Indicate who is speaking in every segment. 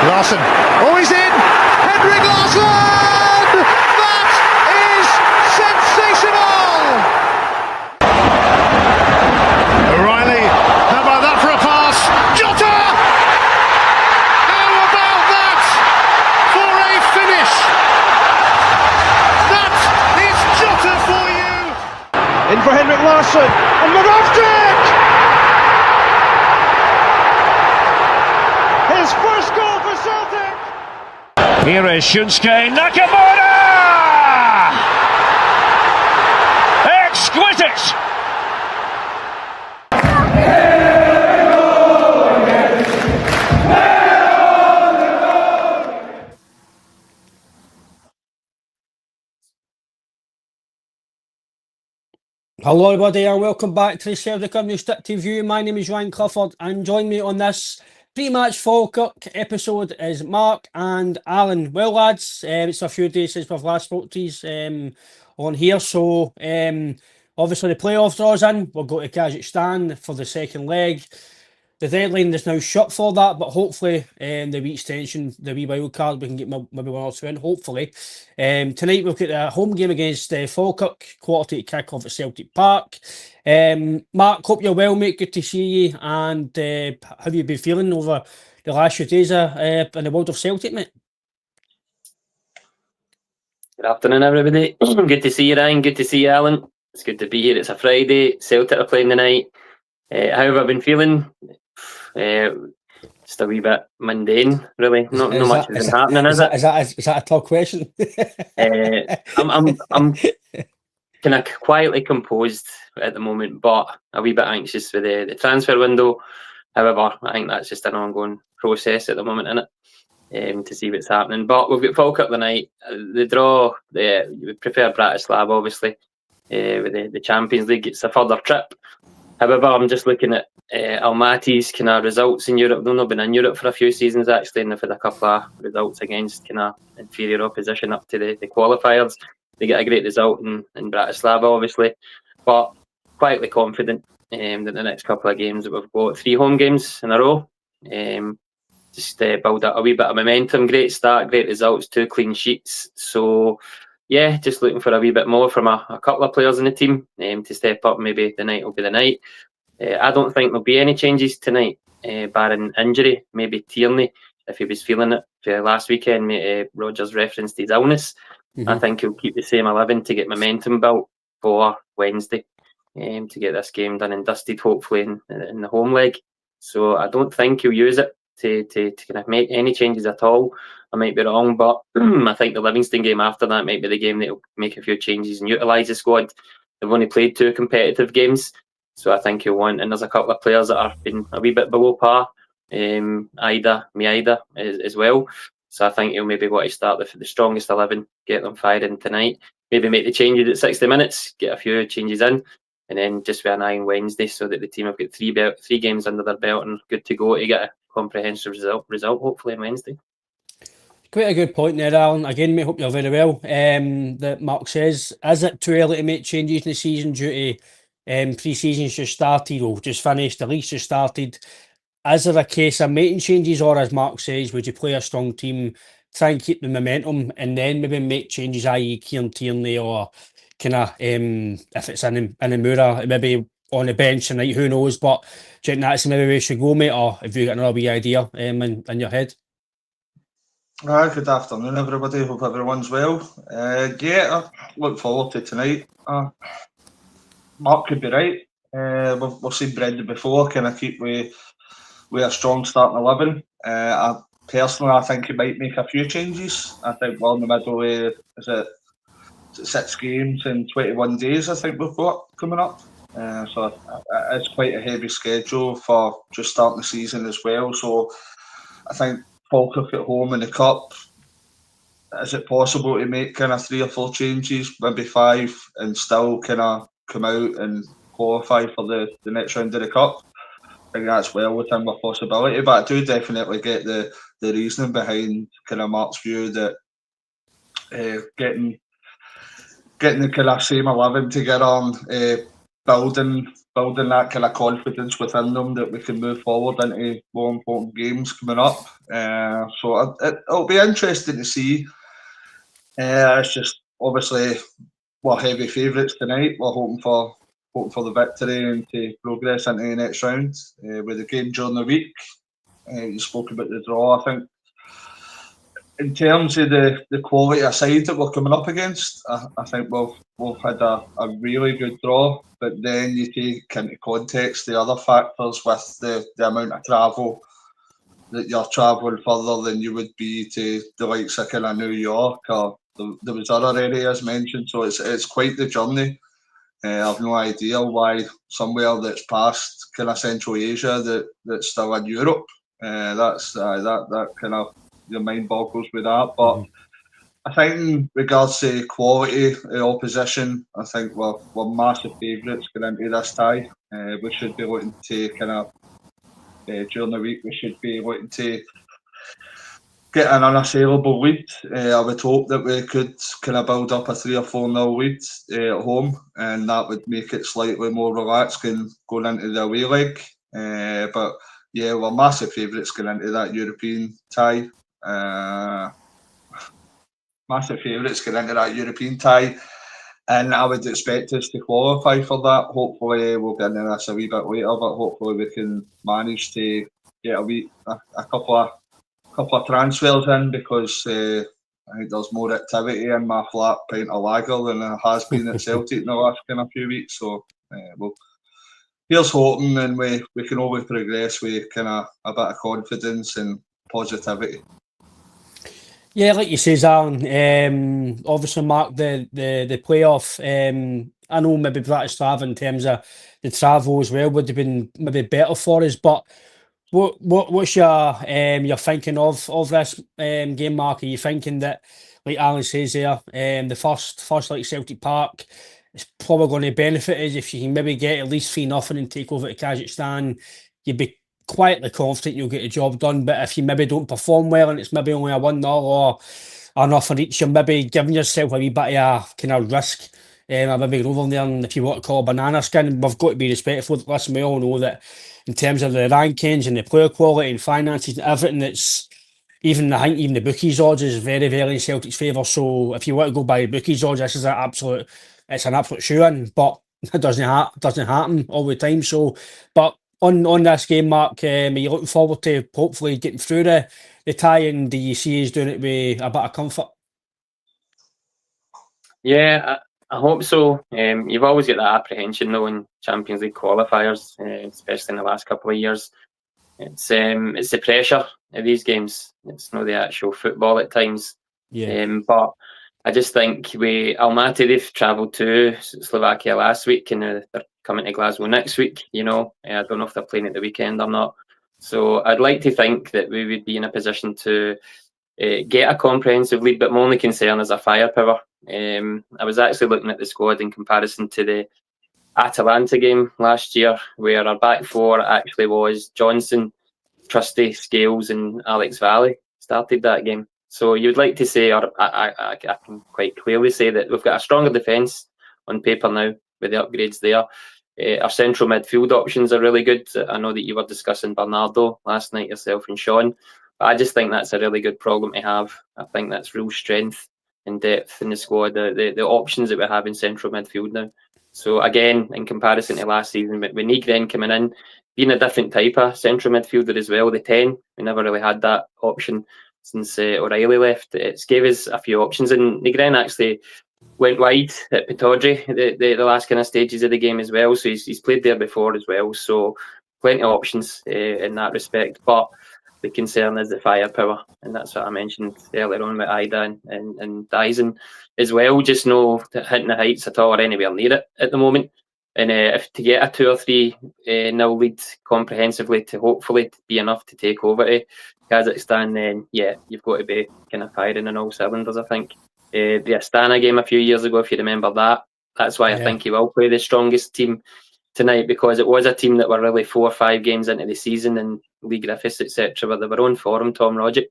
Speaker 1: Larsson. Oh, he's in! Henrik Larsson! That is sensational! O'Reilly, how about that for a pass? Jota! How about that for a finish? That is Jota for you! In for Henrik Larsson, and Rodgers! His first goal for Celtic! Here is Shunsuke Nakamura! Exquisite!
Speaker 2: Hello everybody and welcome back to the Celtic Unrestricted View. My name is Ryan Clifford and join me on this pre-match Falkirk episode is Mark and Alan. Well lads, it's a few days since we've last spoke to you on here, so obviously the playoff draws in. We'll go to Kazakhstan for the second leg. The deadline is now shut for that, but hopefully the wee extension, the wee wild card, we can get maybe one or two in, hopefully. Tonight we've got a home game against Falkirk, quarter to kick off at Celtic Park. Mark, hope you're well, mate. Good to see you. And how have you been feeling over the last few days in the world of Celtic, mate?
Speaker 3: Good afternoon, everybody. Good to see you, Ryan. Good to see you, Alan. It's good to be here. It's a Friday. Celtic are playing tonight. How have I been feeling? Just a wee bit mundane, really. Not much has been happening, is it?
Speaker 2: Is that a tough question?
Speaker 3: I'm kind of quietly composed at the moment, but a wee bit anxious with the transfer window. However, I think that's just an ongoing process at the moment, innit? To see what's happening. But we've got Falkirk tonight. The draw, we prefer Bratislava, obviously, with the Champions League. It's a further trip. However, I'm just looking at Almaty's kind of results in Europe. They've not been in Europe for a few seasons, actually, and they've had a couple of results against kind of inferior opposition up to the qualifiers. They get a great result in Bratislava, obviously, but quietly confident that the next couple of games that we've got 3 home games in a row. Just build up a wee bit of momentum. Great start, great results, 2 clean sheets. So, yeah, just looking for a wee bit more from a couple of players in the team to step up. Maybe the night will be the night. I don't think there'll be any changes tonight, barring injury. Maybe Tierney, if he was feeling it last weekend. Rodgers referenced his illness. Mm-hmm. I think he'll keep the same 11 to get momentum built for Wednesday, to get this game done and dusted, hopefully in the home leg. So I don't think he'll use it to kind of make any changes at all. I might be wrong, but I think the Livingston game after that might be the game that will make a few changes and utilise the squad. They've only played 2 competitive games, so I think he'll want, and there's a couple of players that have been a wee bit below par, Maida as well. So I think he'll maybe want to start the strongest 11, get them firing tonight, maybe make the changes at 60 minutes, get a few changes in, and then just with an eye on Wednesday so that the team have got 3 games under their belt and good to go to get a comprehensive result hopefully on Wednesday.
Speaker 2: Quite a good point there, Alan. Again, mate, hope you're very well. That Mark says, is it too early to make changes in the season due to pre-season's just started or just finished, the league's just started? Is there a case of making changes, or as Mark says, would you play a strong team, try and keep the momentum and then maybe make changes, i.e. Kieran Tierney or kind of, if it's in the Moura, maybe on the bench tonight, who knows? But do you think that's maybe where we should go, mate, or have you got another wee idea in your head?
Speaker 4: Good afternoon, everybody. Hope everyone's well. I look forward to tonight. Mark could be right. We've seen Brendan before. Can I keep with a strong starting 11? I think he might make a few changes. I think we're in the middle of, is it 6 games in 21 days, I think we've got coming up. So it's quite a heavy schedule for just starting the season as well. So I think Falkirk at home in the Cup, is it possible to make kind of 3 or 4 changes, maybe 5, and still kind of come out and qualify for the next round of the Cup? I think that's well within my possibility, but I do definitely get the reasoning behind kind of Mark's view that getting the kind of same 11 together, building building that kind of confidence within them that we can move forward into more important games coming up. So it'll be interesting to see. It's just obviously we're heavy favourites tonight. We're hoping for the victory and to progress into the next round. With the game during the week, you spoke about the draw. I think in terms of the quality of side that we're coming up against, I think we've had a really good draw. But then you take into context the other factors with the amount of travel, that you're travelling further than you would be to the likes of kind of New York, or there was other areas mentioned. So it's quite the journey. I've no idea why somewhere that's past kind of Central Asia that's still in Europe. That kind of, your mind boggles with that. But I think in regards to quality of opposition, I think we're massive favourites going into this tie. We should be looking to kind of during the week, we should be looking to get an unassailable lead. I would hope that we could kind of build up a 3 or 4-0 lead at home, and that would make it slightly more relaxed going into the away leg. But yeah, we're massive favourites going into that European tie. Massive favourites going into that European tie, and I would expect us to qualify for that. Hopefully, we'll get into this a wee bit later, but hopefully we can manage to get a couple of transfers in, because I think there's more activity in my flat pint of lager than there has been at Celtic in the last kind of few weeks. So here's hoping, and we can always progress with kind of a bit of confidence and positivity.
Speaker 2: Yeah, like you say, Alan, obviously, Mark, the playoff, I know maybe British Trav in terms of the travel as well would have been maybe better for us, but what's your thinking of this game, Mark? Are you thinking that, like Alan says there, the first like Celtic Park, it's probably going to benefit us if you can maybe get at least 3-0 and take over to Kazakhstan? You'd be quietly confident you'll get the job done, but if you maybe don't perform well and it's maybe only a 1-0 or nothing each, you're maybe giving yourself a wee bit of a kind of risk. I maybe go over there, and if you want to call a banana skin, we've got to be respectful. Listen, we all know that in terms of the rankings and the player quality and finances and everything, it's even the bookies odds is very, very in Celtic's favour. So if you want to go by bookies odds, this is an absolute shoe-in, but it doesn't happen all the time. So, but on this game, Mark, are you looking forward to hopefully getting through the tie, and do you see us doing it with a bit of comfort?
Speaker 3: Yeah, I hope so. You've always got that apprehension though in Champions League qualifiers, especially in the last couple of years. It's the pressure of these games. It's not the actual football at times.
Speaker 2: Yeah.
Speaker 3: But I just think Almaty, they've travelled to Slovakia last week, and they're coming to Glasgow next week. I don't know if they're playing at the weekend or not. So I'd like to think that we would be in a position to get a comprehensive lead, but my only concern is our firepower. I was actually looking at the squad in comparison to the Atalanta game last year, where our back four actually was Johnson, Trusty, Scales and Alex Valley started that game. So you'd like to say, or I can quite clearly say that we've got a stronger defence on paper now with the upgrades there. Our central midfield options are really good. I know that you were discussing Bernardo last night, yourself and Sean. But I just think that's a really good problem to have. I think that's real strength and depth in the squad, the options that we have in central midfield now. So again, in comparison to last season, with Nygren coming in, being a different type of central midfielder as well, the 10, we never really had that option since O'Reilly left. It's gave us a few options, and Nygren actually went wide at Pittodrie the last kind of stages of the game as well. So he's played there before as well. So plenty of options in that respect. But the concern is the firepower, and that's what I mentioned earlier on with Ida and Dyson as well. Just no hitting the heights at all or anywhere near it at the moment. And if to get a 2 or 3 nil lead comprehensively to hopefully be enough to take over to Kazakhstan, then yeah, you've got to be kind of firing on all cylinders. I think the Astana game a few years ago, if you remember that, that's why I think he will play the strongest team tonight, because it was a team that were really 4 or 5 games into the season, and Lee Griffiths, etc., where they were on form, Tom Rodgers.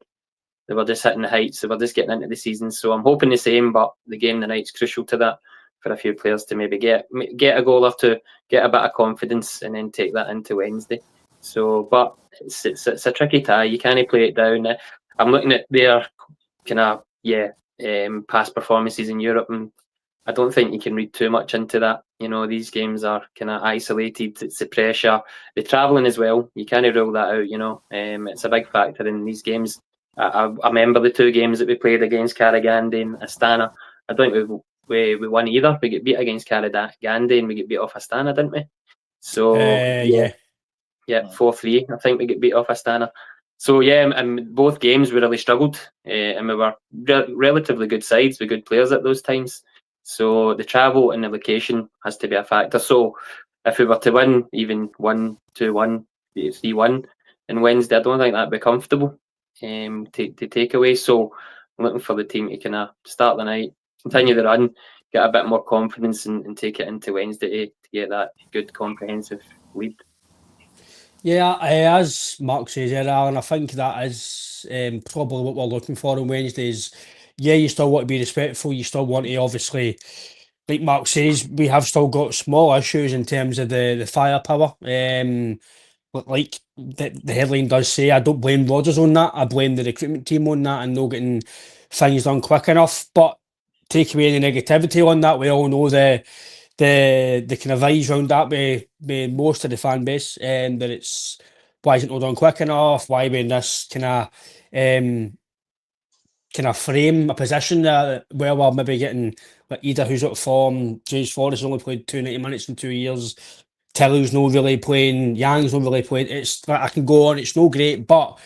Speaker 3: They were just hitting the heights, they were just getting into the season. So I'm hoping the same, but the game tonight's crucial to that. for a few players to maybe get a goal or two, get a bit of confidence, and then take that into Wednesday. So, but it's a tricky tie. You can't play it down. I'm looking at their kind of past performances in Europe, and I don't think you can read too much into that. You know, these games are kind of isolated. It's the pressure, the travelling as well. You can't rule that out. You know, it's a big factor in these games. I remember the 2 games that we played against Karagandhi and Astana. I don't think we won either. We get beat against Karagandhi and we get beat off Astana, didn't we? So yeah, 4-3. I think we get beat off Astana. So yeah, and both games we really struggled, and we were relatively good sides with good players at those times. So the travel and the location has to be a factor. So if we were to win even 1-2-1, 3-1 in Wednesday, I don't think that'd be comfortable to take away. So I'm looking for the team to kind of start the night, continue the run, get a bit more confidence, and take it into Wednesday to get that good comprehensive lead.
Speaker 2: Yeah, as Mark says there, Alan, I think that is probably what we're looking for on Wednesdays. Yeah, you still want to be respectful. You still want to, obviously, like Mark says, we have still got small issues in terms of the firepower. But like the headline does say, I don't blame Rodgers on that. I blame the recruitment team on that and not getting things done quick enough. But take away any negativity on that, we all know the kind of vibes around that with most of the fan base, that it's why isn't it done quick enough? Why we in this kind of frame a position that where we're maybe getting like Ida, who's out of form, James Forrest only played 290 minutes in 2 years, Tilly's not really playing, Yang's not really playing. It's I can go on, it's no great, but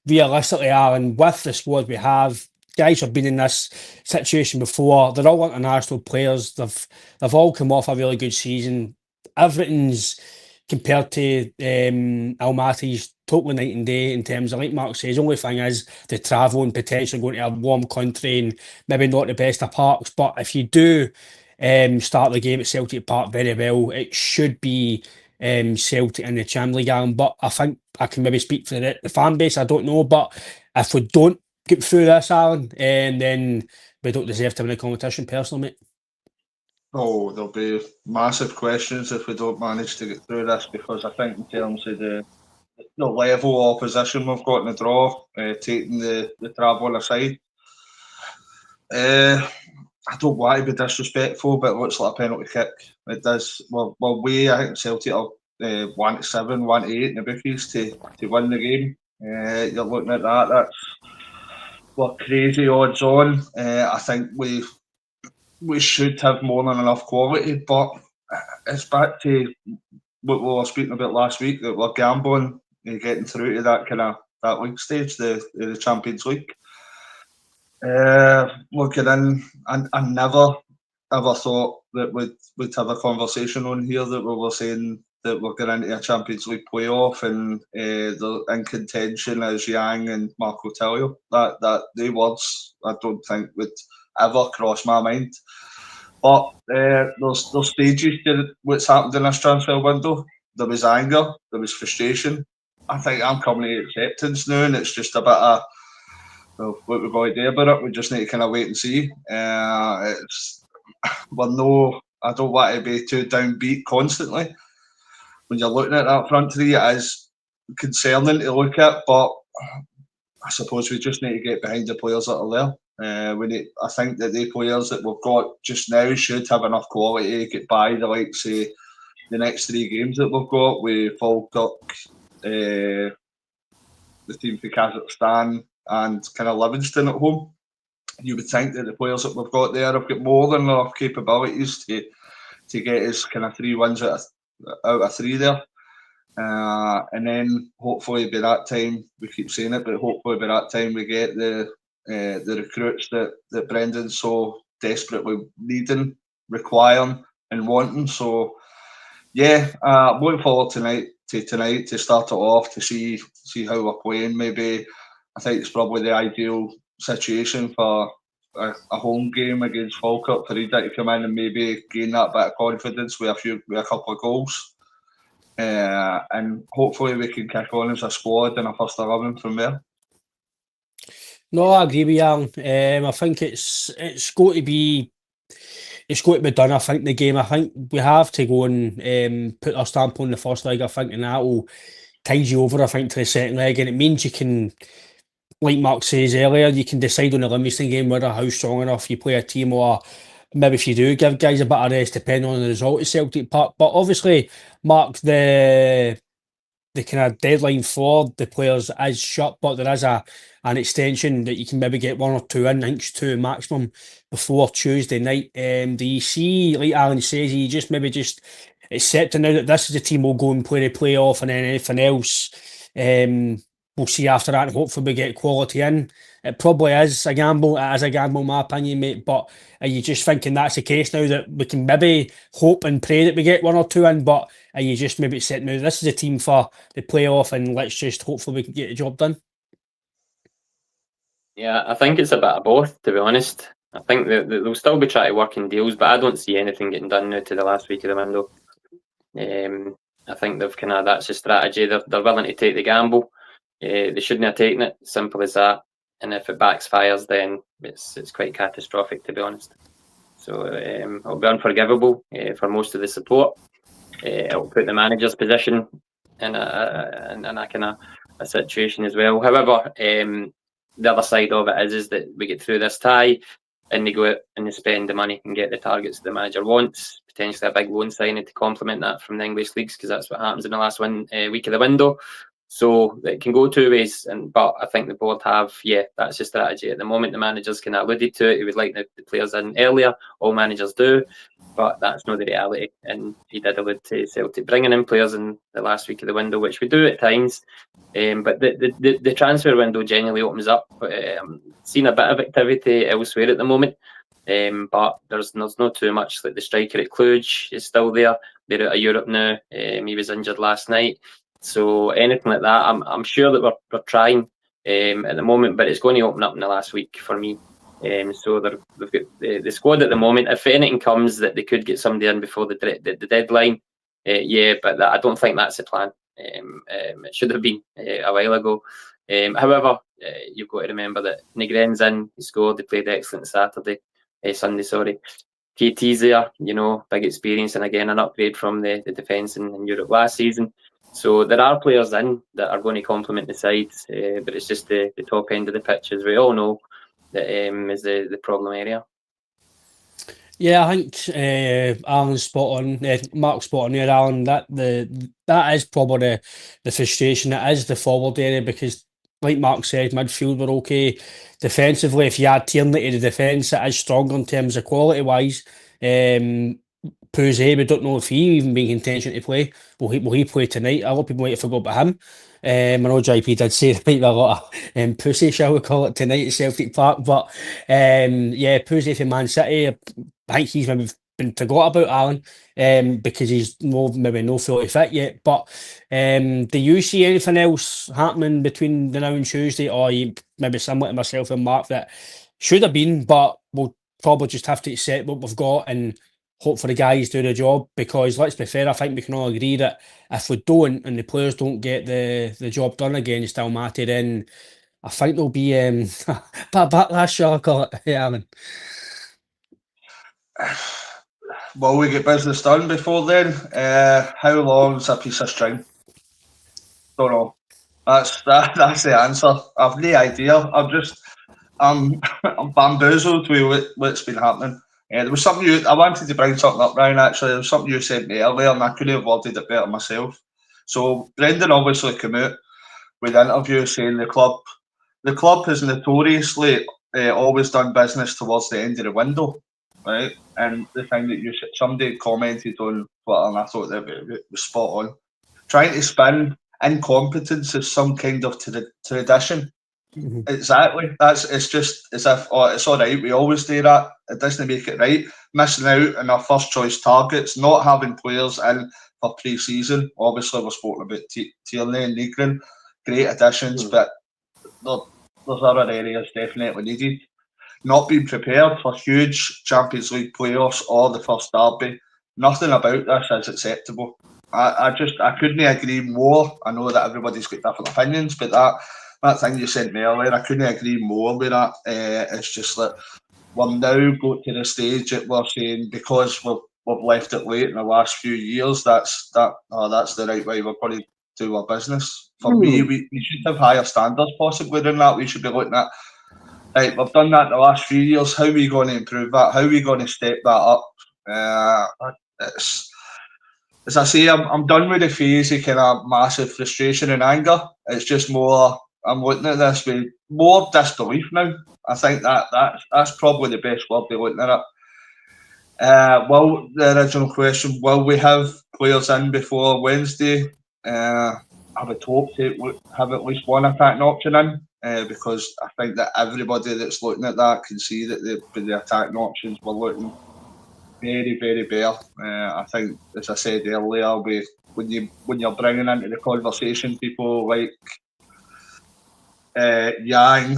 Speaker 2: realistically, Aaron, with the squad we have, guys have been in this situation before. They're all international players. They've all come off a really good season. Everything's compared to Almaty's totally night and day in terms of, like Mark says, the only thing is the travel and potentially going to a warm country and maybe not the best of parks. But if you do start the game at Celtic Park very well, it should be Celtic in the Champions League. But I think I can maybe speak for the fan base. I don't know, but if we don't get through this, Alan, then we don't deserve to win the competition, personally, mate.
Speaker 4: Oh, there'll be massive questions if we don't manage to get through this, because I think in terms of the level of opposition we've got in the draw, taking the travel aside, I don't want to be disrespectful, but it looks like a penalty kick. It does. Well, I think Celtic are 1-7, 1-8 in the bookies to win the game. You're looking at that. That's crazy odds on. I think we should have more than enough quality, but it's back to what we were speaking about last week, that we're gambling getting through to that league stage, the Champions League. Looking in, I never ever thought that we'd have a conversation on here that we were saying that we're going into a Champions League playoff and the in contention as Yang and Marco Tilio. That the words I don't think would ever cross my mind. But there's stages to what's happened in this transfer window. There was anger, there was frustration. I think I'm coming to acceptance now, and it's just a bit of, well, what we're going to do about it. We just need to kind of wait and see. I don't want to be too downbeat constantly. When you're looking at that front three, it is concerning to look at, but I suppose we just need to get behind the players that are there. I think that the players that we've got just now should have enough quality to get by the likes of the next 3 games that we've got with Falkirk, the team for Kazakhstan, and kind of Livingston at home. You would think that the players that we've got there have got more than enough capabilities to get us kind of 3 wins out of 3 there. And then hopefully by that time, we keep saying it, but hopefully by that time we get the recruits that Brendan's so desperately needing, requiring and wanting. So yeah, looking forward tonight to start it off, to see how we're playing. Maybe I think it's probably the ideal situation for a home game against Falkirk for Ida to come in and maybe gain that bit of confidence with a couple of goals. And hopefully we can kick on as a squad and a first 11 from there.
Speaker 2: No, I agree with you, Alan. I think it's got to be it's got to be done. I think the game. I think we have to go and put our stamp on the first leg. I think, and that will tide you over. I think to the second leg, and it means you can, like Mark says earlier, you can decide on the Livingston game whether how strong enough you play a team, or maybe if you do give guys a bit of rest, depending on the result at Celtic Park. But obviously, Mark, the kind of deadline for the players is shut, but there is an extension that you can maybe get 1 or 2 in, I think it's 2 maximum, before Tuesday night. Do you see, like Alan says, you just maybe just accepting now that this is the team will go and play the playoff, and then anything else we'll see after that, and hopefully we get quality in. It probably is a gamble. It is a gamble, in my opinion, mate. But are you just thinking that's the case now, that we can maybe hope and pray that we get 1 or 2 in, but are you just maybe saying now this is a team for the playoff, and let's just hopefully we can get the job done?
Speaker 3: Yeah, I think it's a bit of both, to be honest. I think they'll still be trying to work in deals, but I don't see anything getting done now to the last week of the window. I think they've that's the strategy. They're willing to take the gamble. They shouldn't have taken it. Simple as that. And if it backfires, then it's quite catastrophic, to be honest. So it'll be unforgivable for most of the support. It'll put the manager's position in a kind of a situation as well. However, the other side of it is that we get through this tie, and they go out and they spend the money and get the targets the manager wants, potentially a big loan signing to complement that from the English leagues, because that's what happens in the last week of the window. So it can go 2 ways, but I think the board that's the strategy at the moment. The managers kind of alluded to it. He would like the players in earlier. All managers do, but that's not the reality. And he did allude to Celtic bringing in players in the last week of the window, which we do at times. But the transfer window generally opens up. I'm seeing a bit of activity elsewhere at the moment, but there's not too much. Like the striker at Cluj is still there. They're out of Europe now. He was injured last night. So anything like that, I'm sure that we're trying at the moment, but it's going to open up in the last week for me. So they've got the squad at the moment. If anything comes that they could get somebody in before the deadline, but I don't think that's the plan. It should have been a while ago. However, you've got to remember that Negren's in. He scored. They played excellent Sunday. Sorry. KT's there. Big experience, and again an upgrade from the defence in Europe last season. So there are players in that are going to complement the sides, but it's just the top end of the pitch, as we all know, that is the problem area.
Speaker 2: Yeah, I think Alan's spot on. Mark's spot on there, Alan. That is probably the frustration. It is the forward area, because, like Mark said, midfield were okay. Defensively, if you add Tierney to the defence, it is stronger in terms of quality wise. Puzé, we don't know if he even be in contention to play. Will he play tonight? A lot of people might have forgot about him. I know JP did say there might be a lot of pussy, shall we call it, tonight at Celtic Park. But Puzé for Man City, I think he's maybe been forgot about, Alan, because he's maybe no fully fit yet. But do you see anything else happening between the now and Tuesday, or you maybe similar to myself and Mark, that should have been, but we'll probably just have to accept what we've got and hope for the guys do the job? Because let's be fair, I think we can all agree that if we don't, and the players don't get the job done against Almaty, then I think there'll be a backlash, shall I call it, Alan?
Speaker 4: Will we get business done before then? How long's a piece of string? Don't know. That's the answer. I've no idea. I'm bamboozled with what's been happening. There was something I wanted to bring something up, Ryan. Actually, there was something you said me earlier, and I couldn't have worded it better myself. So Brendan obviously came out with an interview saying the club has notoriously always done business towards the end of the window, right? And the thing that somebody commented on Twitter, and I thought that it was spot on, trying to spin incompetence as some kind of tradition. Mm-hmm. Exactly. It's just as if it's all right. We always do that. It doesn't make it right. Missing out on our first choice targets, not having players in for pre-season. Obviously, we're spoken about Tierney and Negren, great additions, but there's other areas definitely needed. Not being prepared for huge Champions League playoffs or the first derby. Nothing about this is acceptable. I couldn't agree more. I know that everybody's got different opinions, but that thing you said me earlier, I couldn't agree more with that. It's just that now got to the stage that we're saying because we've left it late in the last few years, that's the right way we're going to do our business. For me, we should have higher standards possibly than that. We should be looking at, right, we've done that the last few years. How are we going to improve that? How are we going to step that up? As I say, I'm done with the phase of kind of massive frustration and anger. It's just more, I'm looking at this with more disbelief now. I think that's probably the best word to be looking at it. Well, the original question, will we have players in before Wednesday? I would hope to have at least one attacking option in, because I think that everybody that's looking at that can see that the attacking options were looking very, very bare. I think, as I said earlier, when you're bringing into the conversation people like Yang,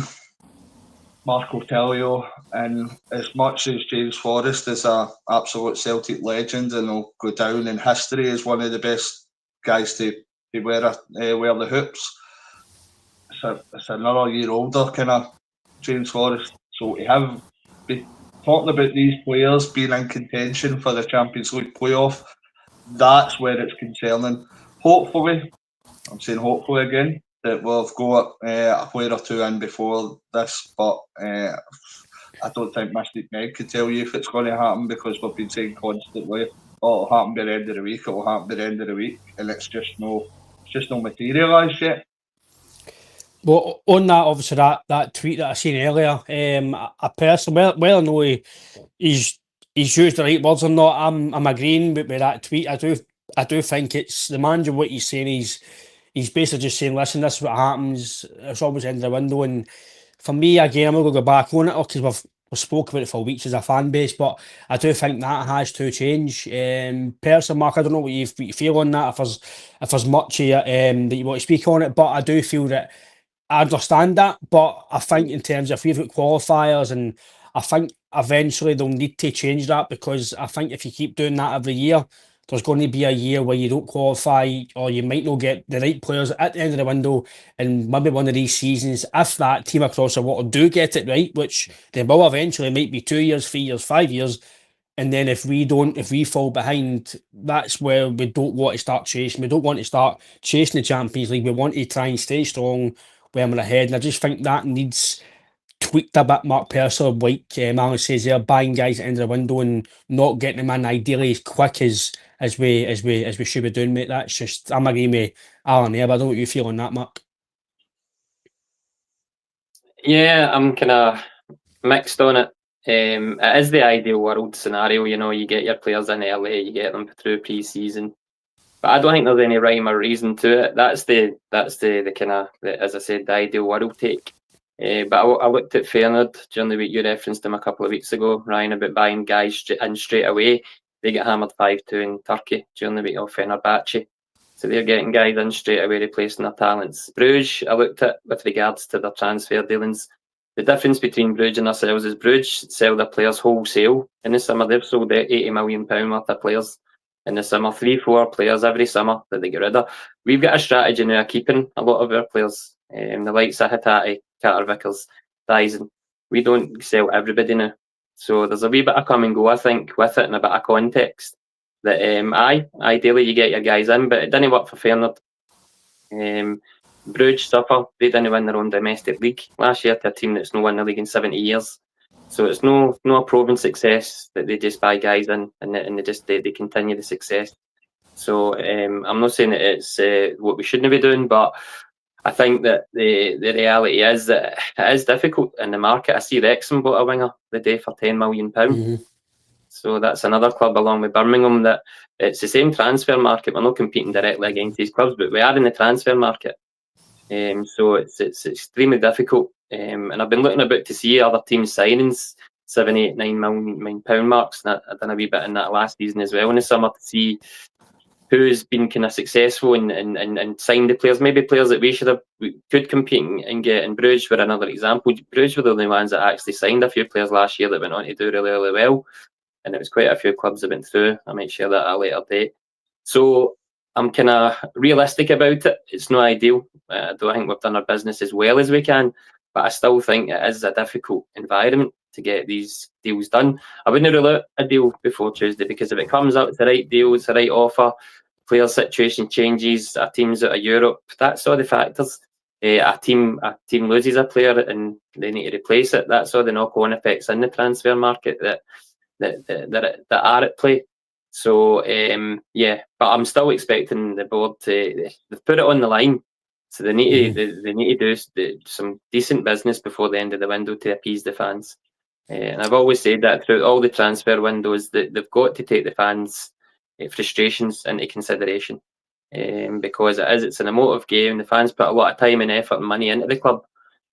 Speaker 4: Marco Tellio, and as much as James Forrest is an absolute Celtic legend and will go down in history as one of the best guys to wear the hoops, it's another year older kind of James Forrest. So to be talking about these players being in contention for the Champions League playoff, that's where it's concerning. Hopefully, I'm saying hopefully again, that we've got a player or two in before this, but I don't think Mystic Meg could tell you if it's going to happen, because we've been saying constantly, oh, it'll happen by the end of the week, it'll happen by the end of the week, and it's just no materialised yet.
Speaker 2: Well, on that, obviously, that tweet that I seen earlier, I personally, well, I know he's used the right words or not, I'm agreeing with that tweet. I do think it's the manager, what he's saying, he's basically just saying, listen, this is what happens, it's always the end of the window. And for me, again, I'm not going to go back on it because we've spoken about it for weeks as a fan base, but I do think that has to change. Personally, Mark, I don't know what you feel on that, if there's much that you want to speak on it, but I do feel that I understand that, but I think in terms of if we've got qualifiers, and I think eventually they'll need to change that, because I think if you keep doing that every year, there's going to be a year where you don't qualify, or you might not get the right players at the end of the window, and maybe one of these seasons, if that team across the water do get it right, which they will eventually, might be 2 years, 3 years, 5 years, and then if we fall behind, that's where we don't want to start chasing. We don't want to start chasing the Champions League. We want to try and stay strong when we're ahead. And I just think that needs tweaked a bit, Mark, personally, like Alan says there, buying guys at the end of the window and not getting them in ideally as quick as we should be doing, mate. That's just, I'm agreeing with Alan there, but I don't know what you feel on that, Mark.
Speaker 3: Yeah, I'm kind of mixed on it. It is the ideal world scenario, you get your players in early, you get them through pre-season, but I don't think there's any rhyme or reason to it. That's the kind of, as I said, the ideal world take. But I looked at Feyenoord during the week. You referenced them a couple of weeks ago, Ryan, about buying guys in straight away. They get hammered 5-2 in Turkey during the week of Fenerbahce. So they're getting guys in straight away, replacing their talents. Bruges, I looked at with regards to their transfer dealings. The difference between Bruges and ourselves is Bruges sell their players wholesale in the summer. They've sold £80 million worth of players in the summer, 3-4 players every summer that they get rid of. We've got a strategy now of keeping a lot of our players, the likes of Hattati, Carter Vickers, Dyson. We don't sell everybody now. So there's a wee bit of come and go, I think, with it, and a bit of context. That ideally you get your guys in, but it didn't work for Feyenoord. Bruges suffer. They didn't win their own domestic league last year to a team that's not won the league in 70 years. So it's no a proven success that they just buy guys in and they continue the success. So I'm not saying that it's what we shouldn't be doing, but I think that the reality is that it is difficult in the market. I see Wrexham bought a winger the day for £10 million. Mm-hmm. So that's another club along with Birmingham that it's the same transfer market. We're not competing directly against these clubs, but we are in the transfer market. So it's extremely difficult. And I've been looking about to see other teams' signings, £7, £8, £9 million marks. And I've done a wee bit in that last season as well in the summer to see who's been kind of successful and signed the players, maybe players that we could compete and get. And Bruges were another example. Bruges were the only ones that actually signed a few players last year that went on to do really, really well. And it was quite a few clubs that went through. I might share that at a later date. So I'm kind of realistic about it. It's not ideal. I don't think we've done our business as well as we can, but I still think it is a difficult environment. to get these deals done. I wouldn't rule out a deal before Tuesday, because if it comes out, it's the right deal, it's the right offer, player situation changes, a team's out of Europe, that's all the factors. A team loses a player and they need to replace it. That's all the knock-on effects in the transfer market that are at play. So yeah, but I'm still expecting the board to put it on the line. So they need to do some decent business before the end of the window to appease the fans. And I've always said that throughout all the transfer windows, that they've got to take the fans' frustrations into consideration. Because it's an emotive game. The fans put a lot of time and effort and money into the club,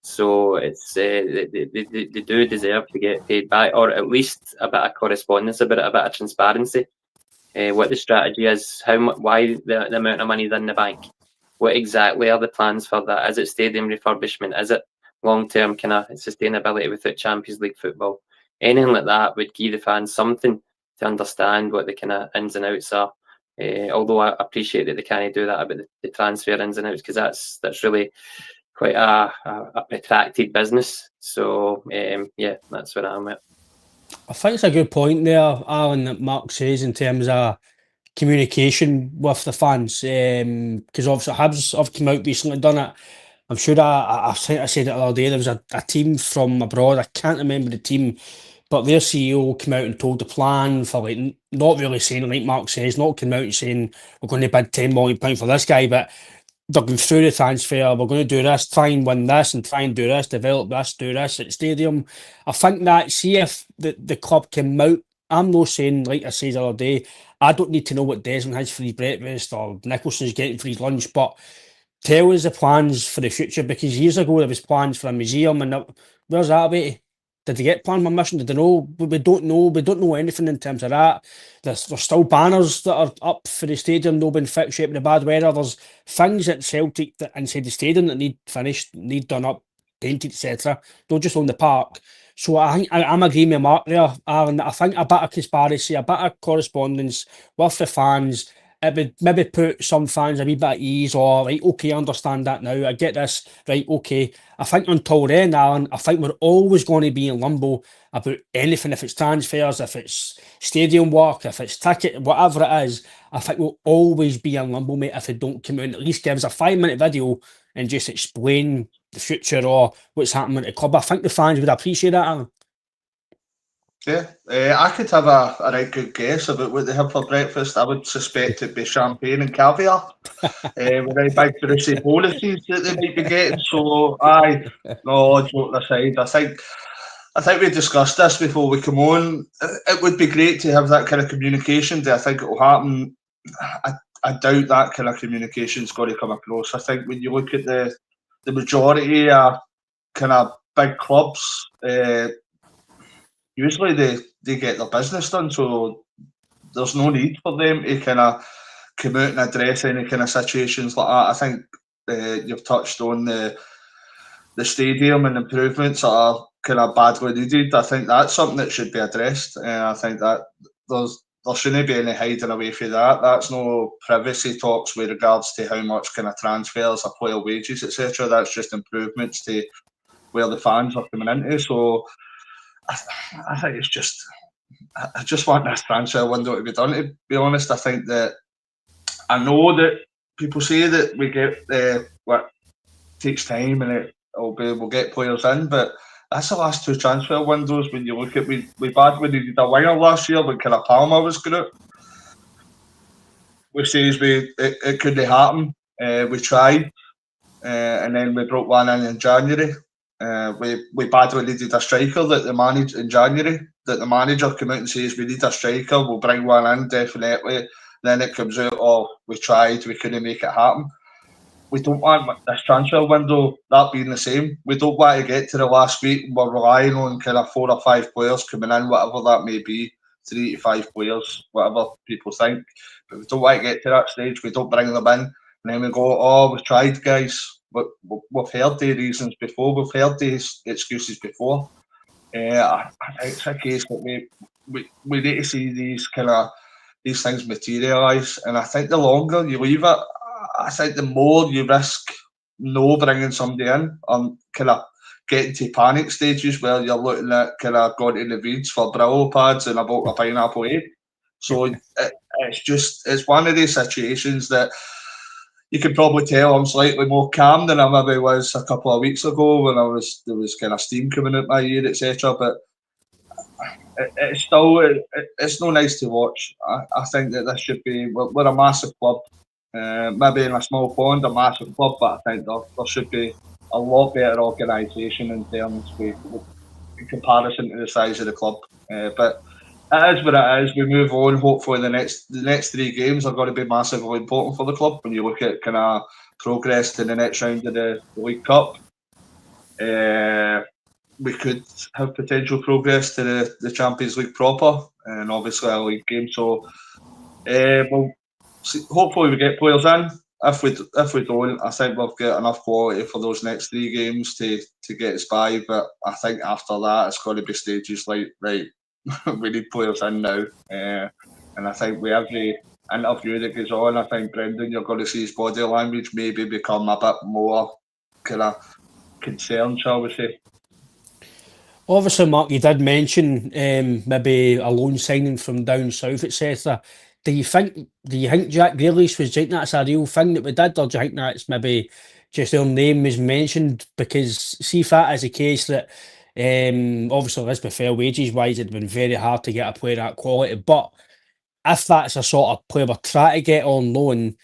Speaker 3: so it's they do deserve to get paid back, or at least a bit of correspondence about it, a bit of transparency. What the strategy is, why the amount of money is in the bank, what exactly are the plans for that? Is it stadium refurbishment? Is it long-term kind of sustainability without Champions League football? Anything like that would give the fans something to understand what the kind of ins and outs are. Although I appreciate that they can't do that about the transfer ins and outs, because that's really quite a protracted business. So yeah, that's where I'm at.
Speaker 2: I think it's a good point there, Alan, that Mark says in terms of communication with the fans. Because obviously Hibs have come out recently, done it. I'm sure I said it the other day, there was a team from abroad, I can't remember the team, but their CEO came out and told the plan for, like, not really saying, like Mark says, not coming out and saying we're going to bid £10 million for this guy, but they're going through the transfer, we're going to do this, try and win this, and try and do this, develop this, do this at the stadium. I think that, see if the club came out, I'm not saying, like I said the other day, I don't need to know what Desmond has for his breakfast or Nicholson's getting for his lunch, but tell us the plans for the future, because years ago there was plans for a museum, and where's that about? Did they get planned by mission? Did they know? We don't know. We don't know anything in terms of that. There's still banners that are up for the stadium, no been fixed yet with the bad weather. There's things at Celtic that inside the stadium that need finished, need done up, painted, etc. Don't just own the park. So I think I'm agreeing with Mark there, Aaron. I think a bit of conspiracy, a bit of correspondence with the fans, it would maybe put some fans a wee bit at ease, or, right, okay, I understand that now, I get this, right, okay. I think until then, Alan, I think we're always going to be in limbo about anything, if it's transfers, if it's stadium work, if it's ticket, whatever it is. I think we'll always be in limbo, mate, if they don't come out and at least give us a 5-minute video and just explain the future or what's happening at the club. I think the fans would appreciate that, Alan.
Speaker 4: Yeah, I could have a right good guess about what they have for breakfast. I would suspect it'd be champagne and caviar. With very big Brucey bonuses that they might be getting. So, no, joke aside, I think we discussed this before we come on. It would be great to have that kind of communication. Do I think it will happen? I doubt that kind of communication is going to come across. I think when you look at the majority of kind of big clubs, usually they get their business done, so there's no need for them to kind of come out and address any kind of situations like that. I think you've touched on the stadium and improvements that are kind of badly needed. I think that's something that should be addressed. I think that there shouldn't be any hiding away from that. That's no privacy talks with regards to how much kind of transfers or player wages, etc. That's just improvements to where the fans are coming into. So I think it's just, I just want this transfer window to be done, to be honest. I think that, I know that people say that we get what takes time and we'll get players in, but that's the last two transfer windows. When you look at, we badly needed a winger last year when kind of Palmer was going out. We says it couldn't happen. We tried, and then we brought one in January. We badly needed a striker that the manager in January, that the manager came out and says we need a striker, we'll bring one in definitely. Then it comes out, oh, we tried, we couldn't make it happen. We don't want this transfer window that being the same. We don't want to get to the last week and we're relying on kind of 4 or 5 players coming in, whatever that may be, 3 to 5 players, whatever people think. But we don't want to get to that stage. We don't bring them in and then we go, oh, we've tried, guys. We've heard the reasons before. We've heard the excuses before. I think it's a case that we need to see these things materialise. And I think the longer you leave it, I think the more you risk no bringing somebody in, kind of getting to panic stages where you're looking at kind of going to the Reeds for Brillo pads and a bottle of pineapple aid. So it's one of these situations that you can probably tell I'm slightly more calm than I maybe was a couple of weeks ago when there was kind of steam coming out my ear, etc. But it's still it's no nice to watch. I think that this should be we're a massive club, maybe in a small pond, a massive club, but I think there should be a lot better organisation in terms of in comparison to the size of the club. But it is what it is. We move on. Hopefully, the next 3 games are going to be massively important for the club when you look at kind of progress to the next round of the League Cup. We could have potential progress to the Champions League proper, and obviously a league game. So, we'll see, hopefully we get players in. If we don't, I think we've got enough quality for those next 3 games to get us by. But I think after that, it's going to be stages like, right, we need players in now. And I think with every interview that goes on, I think, Brendan, you're going to see his body language maybe become a bit more kind of concerned, shall we say.
Speaker 2: Obviously, Mark, you did mention maybe a loan signing from down south, etc. Do you think Jack Grealish was thinking that's a real thing that we did, or do you think that's maybe just their name was mentioned? Because see if that is the case, that obviously, let's be fair, wages wise, it'd been very hard to get a player that quality. But if that's a sort of player we're trying to get on loan,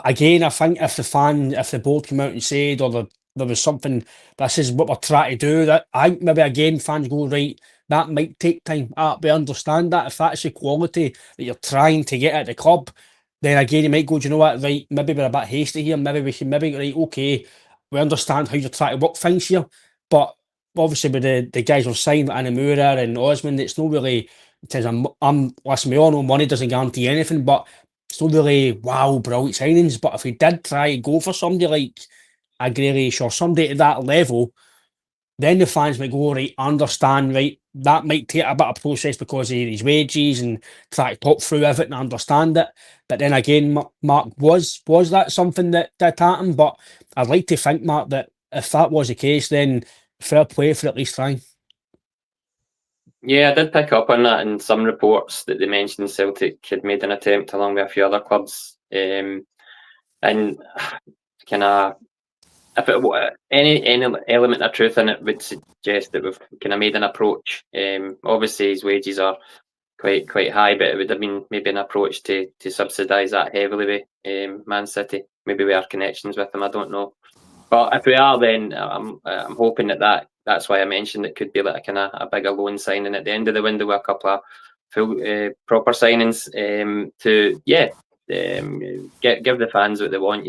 Speaker 2: again, I think if the board came out and said, or there was something, this is what we're trying to do, that I think maybe again fans go, right, that might take time. We understand that. If that's the quality that you're trying to get at the club, then again you might go, do you know what, right, maybe we're a bit hasty here, maybe we can right, okay, we understand how you're trying to work things here, but obviously with the guys we're signed, like Anamura and Osman, it's not really, listen, we all know money doesn't guarantee anything, but it's not really wow, brilliant signings. But if we did try to go for somebody like a Grealish or somebody at that level, then the fans might go, right, understand, right, that might take a bit of process because of his wages and try to talk through everything and understand it. But then again, Mark, was that something that did happen? But I'd like to think, Mark, that if that was the case, then fair play for at least trying.
Speaker 3: Yeah, I did pick up on that in some reports that they mentioned Celtic had made an attempt along with a few other clubs. And kind of, if it any element of truth in it would suggest that we've kind of made an approach. Obviously, his wages are quite high, but it would have been maybe an approach to subsidise that heavily with Man City. Maybe we have connections with them, I don't know. But if we are, then I'm hoping that's why I mentioned it could be like a kind of a bigger loan signing at the end of the window with a couple of full proper signings to give the fans what they want,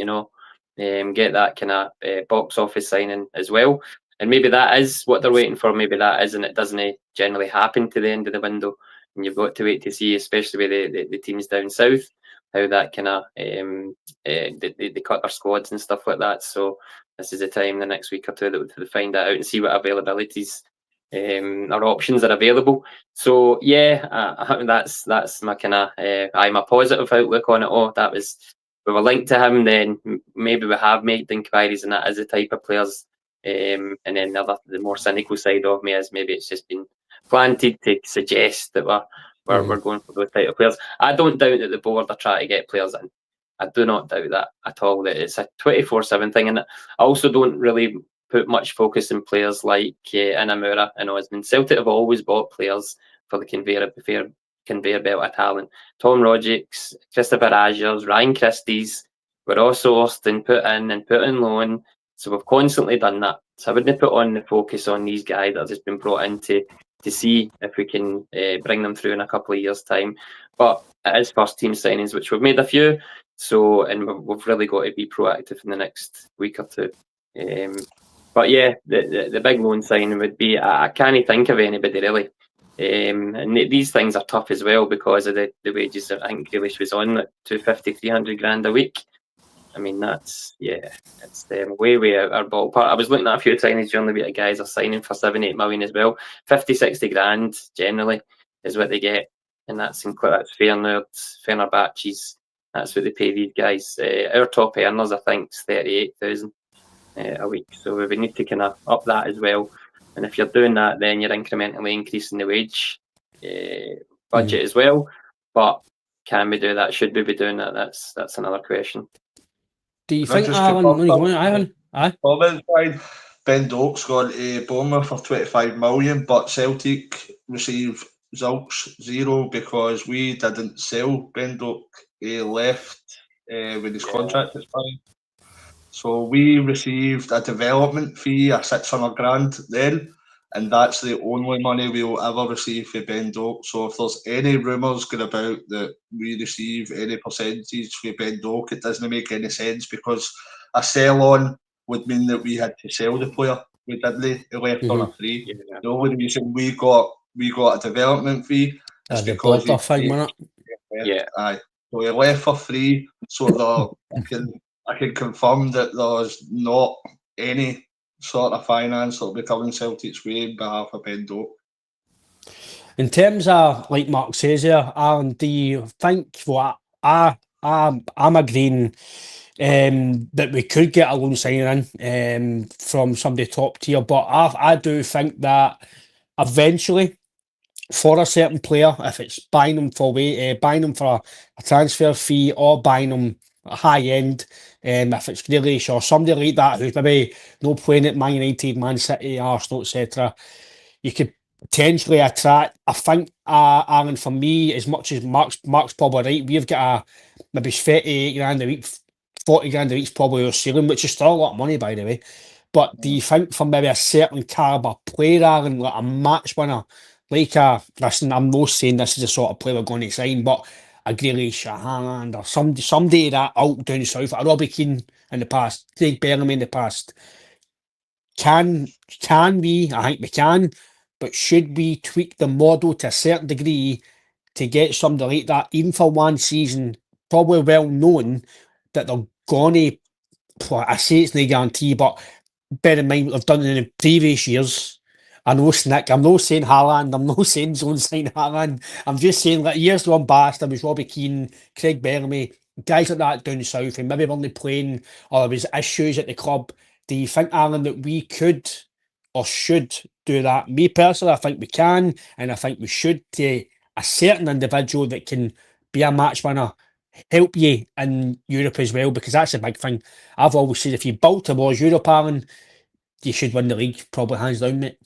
Speaker 3: get that kind of box office signing as well. And maybe that is what they're waiting for. Maybe that is, and it doesn't generally happen to the end of the window. And you've got to wait to see, especially with the teams down south, how that kind of they cut their squads and stuff like that. So this is the time, the next week or two, that to find that out and see what availabilities or options are available. So yeah, I think that's my kind of my positive outlook on it. Oh, that was, we were linked to him, then maybe we have made inquiries, and that is the type of players. And then the more cynical side of me is maybe it's just been planted to suggest that we're going for those type of players. I don't doubt that the board are trying to get players in. I do not doubt that at all. That it's a 24/7 thing, and I also don't really put much focus in players like Anamura and Osman. Celtic have always bought players for the conveyor belt of talent. Tom Rodgers, Christopher Rodgers, Ryan Christie's were also sourced and put in loan. So we've constantly done that. So I wouldn't put on the focus on these guys that have just been brought in to see if we can bring them through in a couple of years' time. But it is first team signings, which we've made a few. So, and we've really got to be proactive in the next week or two. But yeah, the big loan signing would be, I can't think of anybody really. And these things are tough as well because of the wages that I think Grealish was on, like 250, 300 grand a week. I mean, it's way out our ballpark. I was looking at a few signings during the week, guys are signing for 7-8 million as well. 50, 60 grand generally is what they get. And that's Fenerbahce's. That's what they pay these guys. Our top earners, I think, is 38,000. a week. So we need to kind of up that as well. And if you're doing that, then you're incrementally increasing the wage budget as well. But can we do that? Should we be doing that? That's another question.
Speaker 2: Do you think, Alan?
Speaker 4: Ben Doak's gone to Bournemouth for 25 million, but Celtic receive Zilch 0 because we didn't sell Ben Doak. He left when his contract expired. So we received a development fee of 600 grand then, and that's the only money we will ever receive for Ben Doak. So if there's any rumours going about that we receive any percentages for Ben Doak, it doesn't make any sense because a sell-on would mean that we had to sell the player. We didn't. He left on a free. Yeah. The only reason we got a development fee is because he aye. So he left for free. So I can confirm that there's not any sort of finance that will be coming Celtic's way on behalf of Ben Doak.
Speaker 2: In terms of, like Mark says here, Alan, do you think I'm agreeing that we could get a loan signing in from somebody top tier, but I do think that eventually, for a certain player, if it's buying them for a transfer fee or buying them high end, if it's Grealish or somebody like that who's maybe not playing at Man United, Man City, Arsenal, etc., you could potentially attract. I think, Aaron, for me, as much as Mark's probably right, we've got maybe 38 grand a week, 40 grand a week's probably our ceiling, which is still a lot of money, by the way. But do you think for maybe a certain calibre player, Aaron, like a match winner, like listen, I'm not saying this is the sort of player we're going to sign, but a Grealish, a Haaland, or somebody that out down south, a Robbie Keane in the past, Craig Bellamy in the past, can we? I think we can, but should we tweak the model to a certain degree to get somebody like that, even for one season, probably well known that they're going to, I say it's no guarantee, but bear in mind what they've done in the previous years. I know, Snick, I'm not saying Haaland, I'm not saying zone sign Haaland, I'm just saying like years gone past, there was Robbie Keane, Craig Bellamy, guys like that down south, and maybe weren't playing or there was issues at the club. Do you think, Alan, that we could or should do that? Me personally, I think we can, and I think we should to a certain individual that can be a match winner, help you in Europe as well, because that's a big thing. I've always said if you build towards Europe, Alan, you should win the league, probably hands down, mate.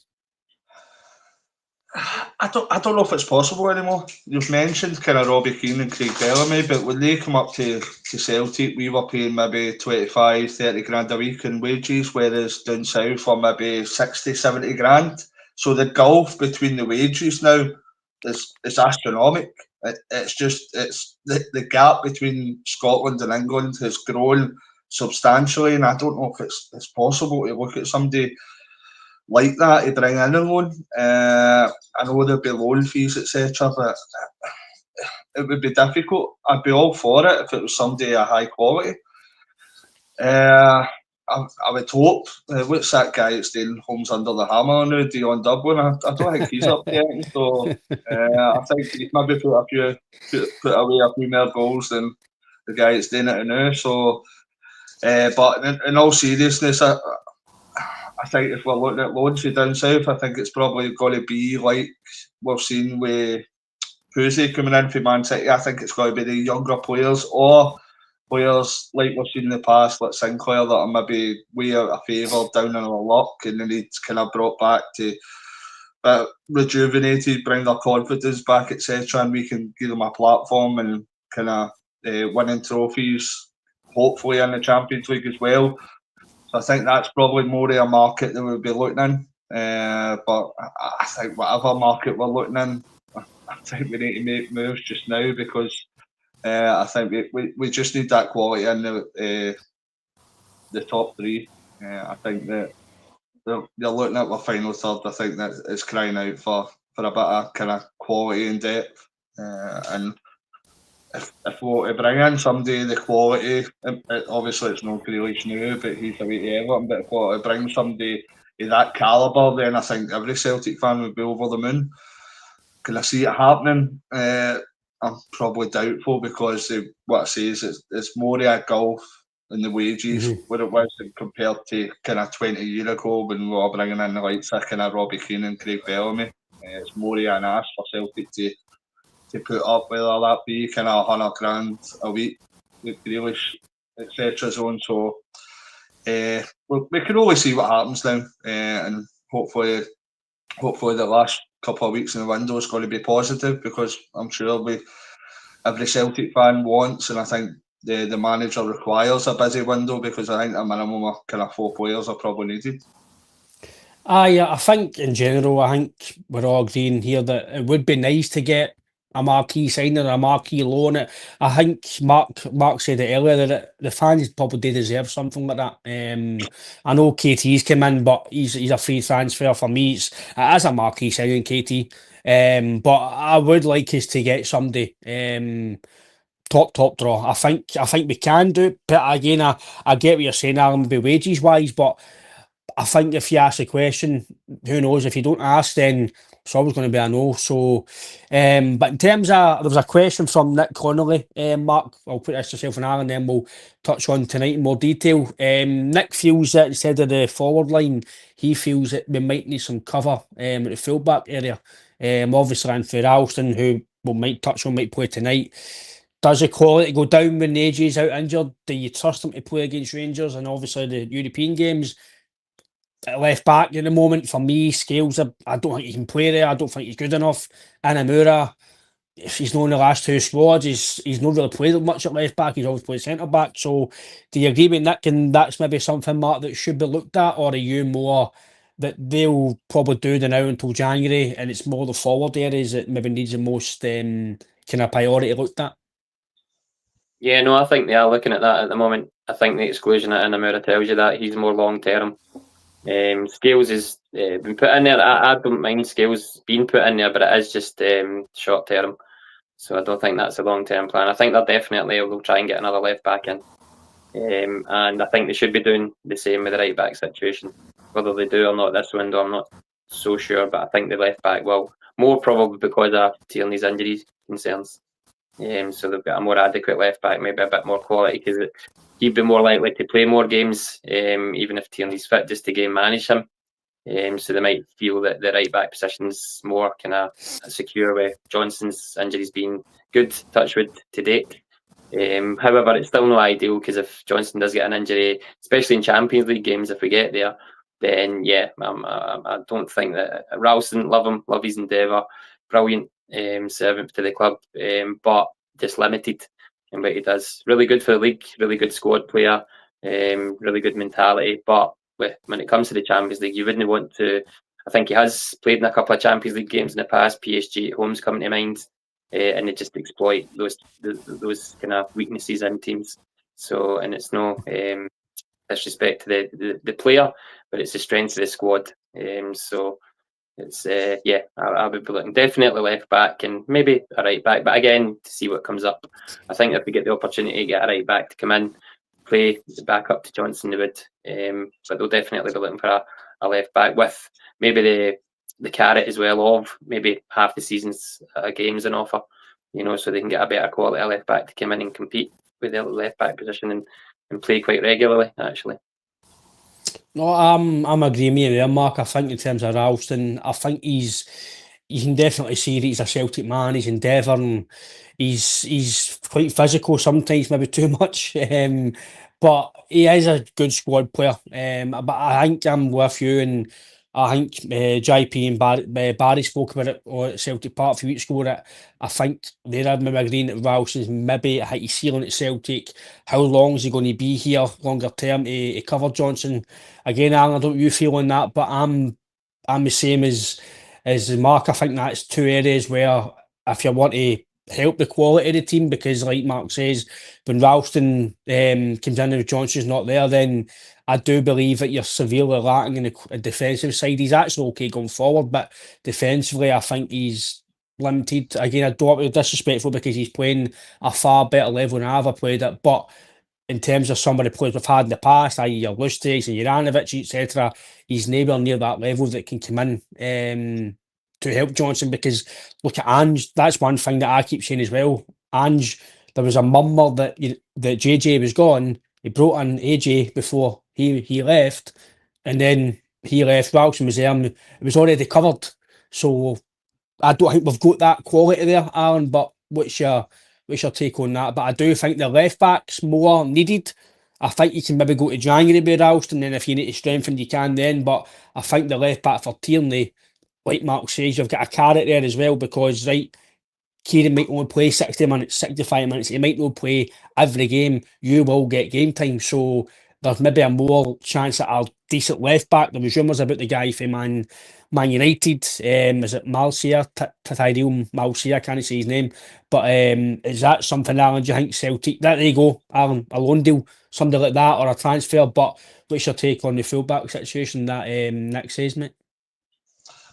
Speaker 4: I don't know if it's possible anymore. You've mentioned kind of Robbie Keane and Craig Bellamy, but when they come up to Celtic, we were paying maybe 25, 30 grand a week in wages, whereas down south for maybe 60, 70 grand. So the gulf between the wages now is astronomical. It's the gap between Scotland and England has grown substantially, and I don't know if it's possible to look at somebody like that to bring in a loan. I know there'll be loan fees, etc., but it would be difficult. I'd be all for it if it was somebody of high quality. I would hope. What's that guy that's doing Homes Under the Hammer now, Dion Dublin? I don't think he's up yet. So I think he's maybe put away a few more goals than the guy that's doing it now. So, but in all seriousness, I think if we're looking at loans from down south, I think it's probably going to be like we've seen with Puzzi coming in for Man City. I think it's going to be the younger players or players like we've seen in the past, like Sinclair, that are maybe way out of favour, down in their luck, and then he's kind of brought back to rejuvenated, bring their confidence back, etc., and we can give them a platform and kind of winning trophies, hopefully in the Champions League as well. So I think that's probably more of a market that we'll be looking in. But I think whatever market we're looking in, I think we need to make moves just now because I think we just need that quality in the top three. I think that they're looking at the final third. I think that it's crying out for a bit of kind of quality and depth. And if we want to bring in somebody the quality, obviously it's no Grealish now, but he's away to Everton. But if we want to bring somebody of that calibre, then I think every Celtic fan would be over the moon. Can I see it happening? I'm probably doubtful because what I say is it's more of a gulf and the wages where it was compared to kind of 20 years ago when we were bringing in the likes of kind of Robbie Keane and Craig Bellamy. It's more of an ask for Celtic to put up, whether that be kind of $100,000 a week with Grealish, etc. So we can always see what happens now, and hopefully the last couple of weeks in the window is going to be positive, because I'm sure every Celtic fan wants, and I think the manager requires a busy window, because I think a minimum of kind of 4 players are probably needed.
Speaker 2: I think in general, I think we're all agreeing here that it would be nice to get a marquee signing or a marquee loan. I think Mark said it earlier that the fans probably do deserve something like that. I know KT's come in, but he's a free transfer. For me, it is a marquee signing, KT. But I would like us to get somebody top draw. I think we can do it, but again, I get what you're saying, Alan, maybe wages wise, but I think if you ask the question, who knows? If you don't ask, then it's always going to be a no. So, but in terms of, there was a question from Nick Connolly, Mark, I'll put this to yourself and Alan, then we'll touch on tonight in more detail. Nick feels that instead of the forward line, he feels that we might need some cover at the fullback area. Obviously, Anthony Ralston, who we might touch on, might play tonight. Does the quality go down when Neji is out injured? Do you trust him to play against Rangers and obviously the European games? At left back at the moment, for me, Scales, I don't think he can play there. I don't think he's good enough. Anamura, he's not in the last two squads. He's not really played much at left back. He's always played centre back. So, do you agree with Nick? And that's maybe something, Mark, that should be looked at, or are you more that they'll probably do the now until January, and it's more the forward areas that maybe needs the most kind of priority looked at?
Speaker 3: Yeah, no, I think they are looking at that at the moment. I think the exclusion at Inamura tells you that he's more long term. Scales has been put in there. I don't mind Scales being put in there, but it is just short term. So I don't think that's a long term plan. I think they'll definitely will try and get another left back in. And I think they should be doing the same with the right back situation. Whether they do or not this window, I'm not so sure, but I think the left back will, more probably because of Tierney's injury concerns. So they've got a more adequate left back, maybe a bit more quality, because he'd be more likely to play more games, even if Tierney's fit, just to game manage him. So they might feel that the right back position's more kind of secure, with Johnson's injuries being good, touch wood, to date. However, it's still not ideal, because if Johnson does get an injury, especially in Champions League games, if we get there, then yeah, I don't think that Ralston, love his endeavour, brilliant servant to the club, but just limited in what he does. Really good for the league, really good squad player, really good mentality, but when it comes to the Champions League, you wouldn't want to. I think he has played in a couple of Champions League games in the past. PSG at home's coming to mind, and they just exploit those kind of weaknesses in teams. So, and it's no disrespect to the player, but it's the strength of the squad. So it's I would be looking definitely left back and maybe a right back, but again, to see what comes up. I think if we get the opportunity to get a right back to come in, play back up to Johnson, they would, but they'll definitely be looking for a left back with maybe the carrot as well of maybe half the season's games on offer, so they can get a better quality left back to come in and compete with the left back position and play quite regularly, actually.
Speaker 2: No, I'm agreeing with you there, Mark. I think in terms of Ralston, I think you can definitely see that he's a Celtic man. He's endeavouring. He's quite physical sometimes, maybe too much. But he is a good squad player. But I think I'm with you, and I think JP and Barry spoke about it at Celtic Park a few weeks ago. That I think they're maybe agreeing that Ralston's maybe hit his ceiling at Celtic. How long is he going to be here longer term to cover Johnson? Again, Alan, I don't know you feel on that, but I'm the same as Mark. I think that's two areas where if you want to help the quality of the team, because like Mark says, when Ralston comes in and Johnson's not there, then I do believe that you're severely lacking in the defensive side. He's actually okay going forward, but defensively, I think he's limited. Again, I don't want to be disrespectful because he's playing a far better level than I've ever played at, but in terms of some of the players we've had in the past, i.e. your Lustig and your Juranovic, etc., he's nowhere near that level that can come in to help Johnson. Because look at Ange, that's one thing that I keep saying as well. Ange, there was a murmur that JJ was gone, He brought in AJ before he left, and then he left. Ralston was there, and it was already covered. So I don't think we've got that quality there, Alan. But what's your take on that? But I do think the left back's more needed. I think you can maybe go to January with Ralston, and if you need to strengthen, you can then. But I think the left back for Tierney, like Mark says, you've got a carrot there as well, because right, Kieran might only play 60 minutes, 65 minutes. He might not play every game. You will get game time. So there's maybe a more chance at a decent left back. There was rumours about the guy from Man United. Is it Marcia? Tyrell Marcia, I can't say his name. But is that something, Alan, do you think Celtic, there you go, Alan, a loan deal, something like that, or a transfer? But what's your take on the fullback situation that Nick says, mate?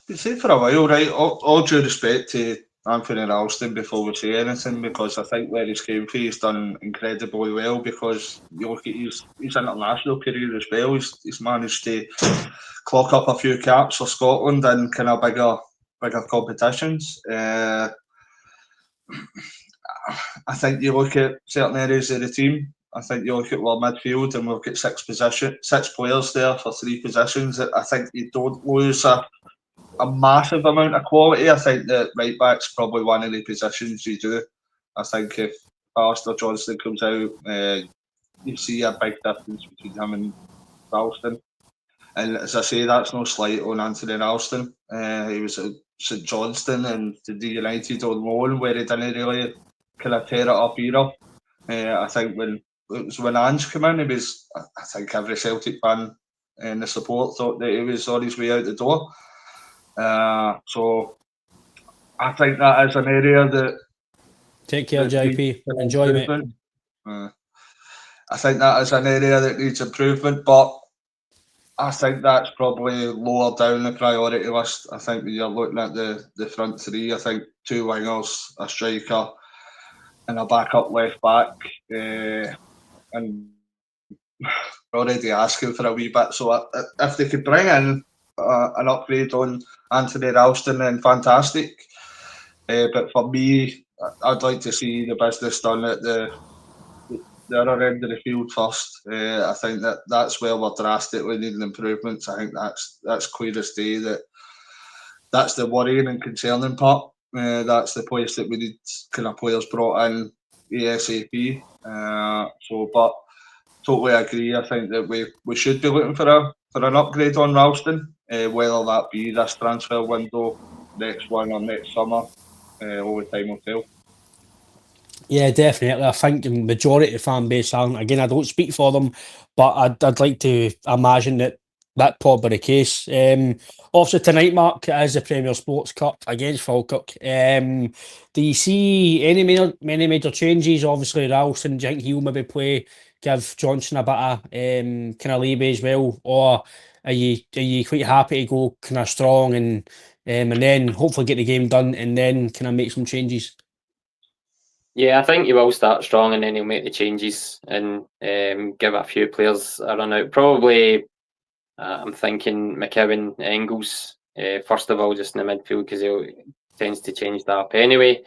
Speaker 4: Been saying for a while, right? All due respect to Anthony Ralston before we say anything, because I think where he's came from, he's done incredibly well. Because you look at his international career as well, he's managed to clock up a few caps for Scotland in kind of bigger competitions. I think you look at certain areas of the team. I think you look at our midfield, and we've got six players there for three positions. I think you don't lose a massive amount of quality. I think that right back's probably one of the positions you do. I think if Alistair Johnston comes out, you see a big difference between him and Ralston. And as I say, that's no slight on Anthony Ralston. He was at St Johnstone and the D United on loan, where he didn't really kind of tear it up either. I think when Ange came in, I think every Celtic fan in the support thought that he was on his way out the door. So I think that is an area that.
Speaker 2: Take care, JP. Enjoy, mate.
Speaker 4: I think that is an area that needs improvement, but I think that's probably lower down the priority list. I think when you're looking at the front three, I think two wingers, a striker, and a backup left back, and already asking for a wee bit. So if they could bring in an upgrade on Anthony Ralston, then fantastic. But for me, I'd like to see the business done at the other end of the field first. I think that's where we're drastically needing improvements. I think that's clear as day. That's the worrying and concerning part. That's the place that we need kind of players brought in ASAP. But totally agree. I think that we should be looking for an upgrade on Ralston, whether that be this transfer window, next one, or next summer. All the time will tell.
Speaker 2: Yeah, definitely. I think the majority of the fan base aren't. Again, I don't speak for them, but I'd like to imagine that probably the case. Also tonight, Mark, it is the Premier Sports Cup against Falkirk. Do you see any major changes? Obviously, Ralston, do you think he'll maybe play, give Johnson a bit of kind of leeway as well, or are you quite happy to go kind of strong and then hopefully get the game done and then kind of make some changes?
Speaker 3: Yeah, I think he will start strong and then he'll make the changes and give a few players a run out. Probably, I'm thinking McEwen, Engels, first of all, just in the midfield, because he tends to change that up anyway.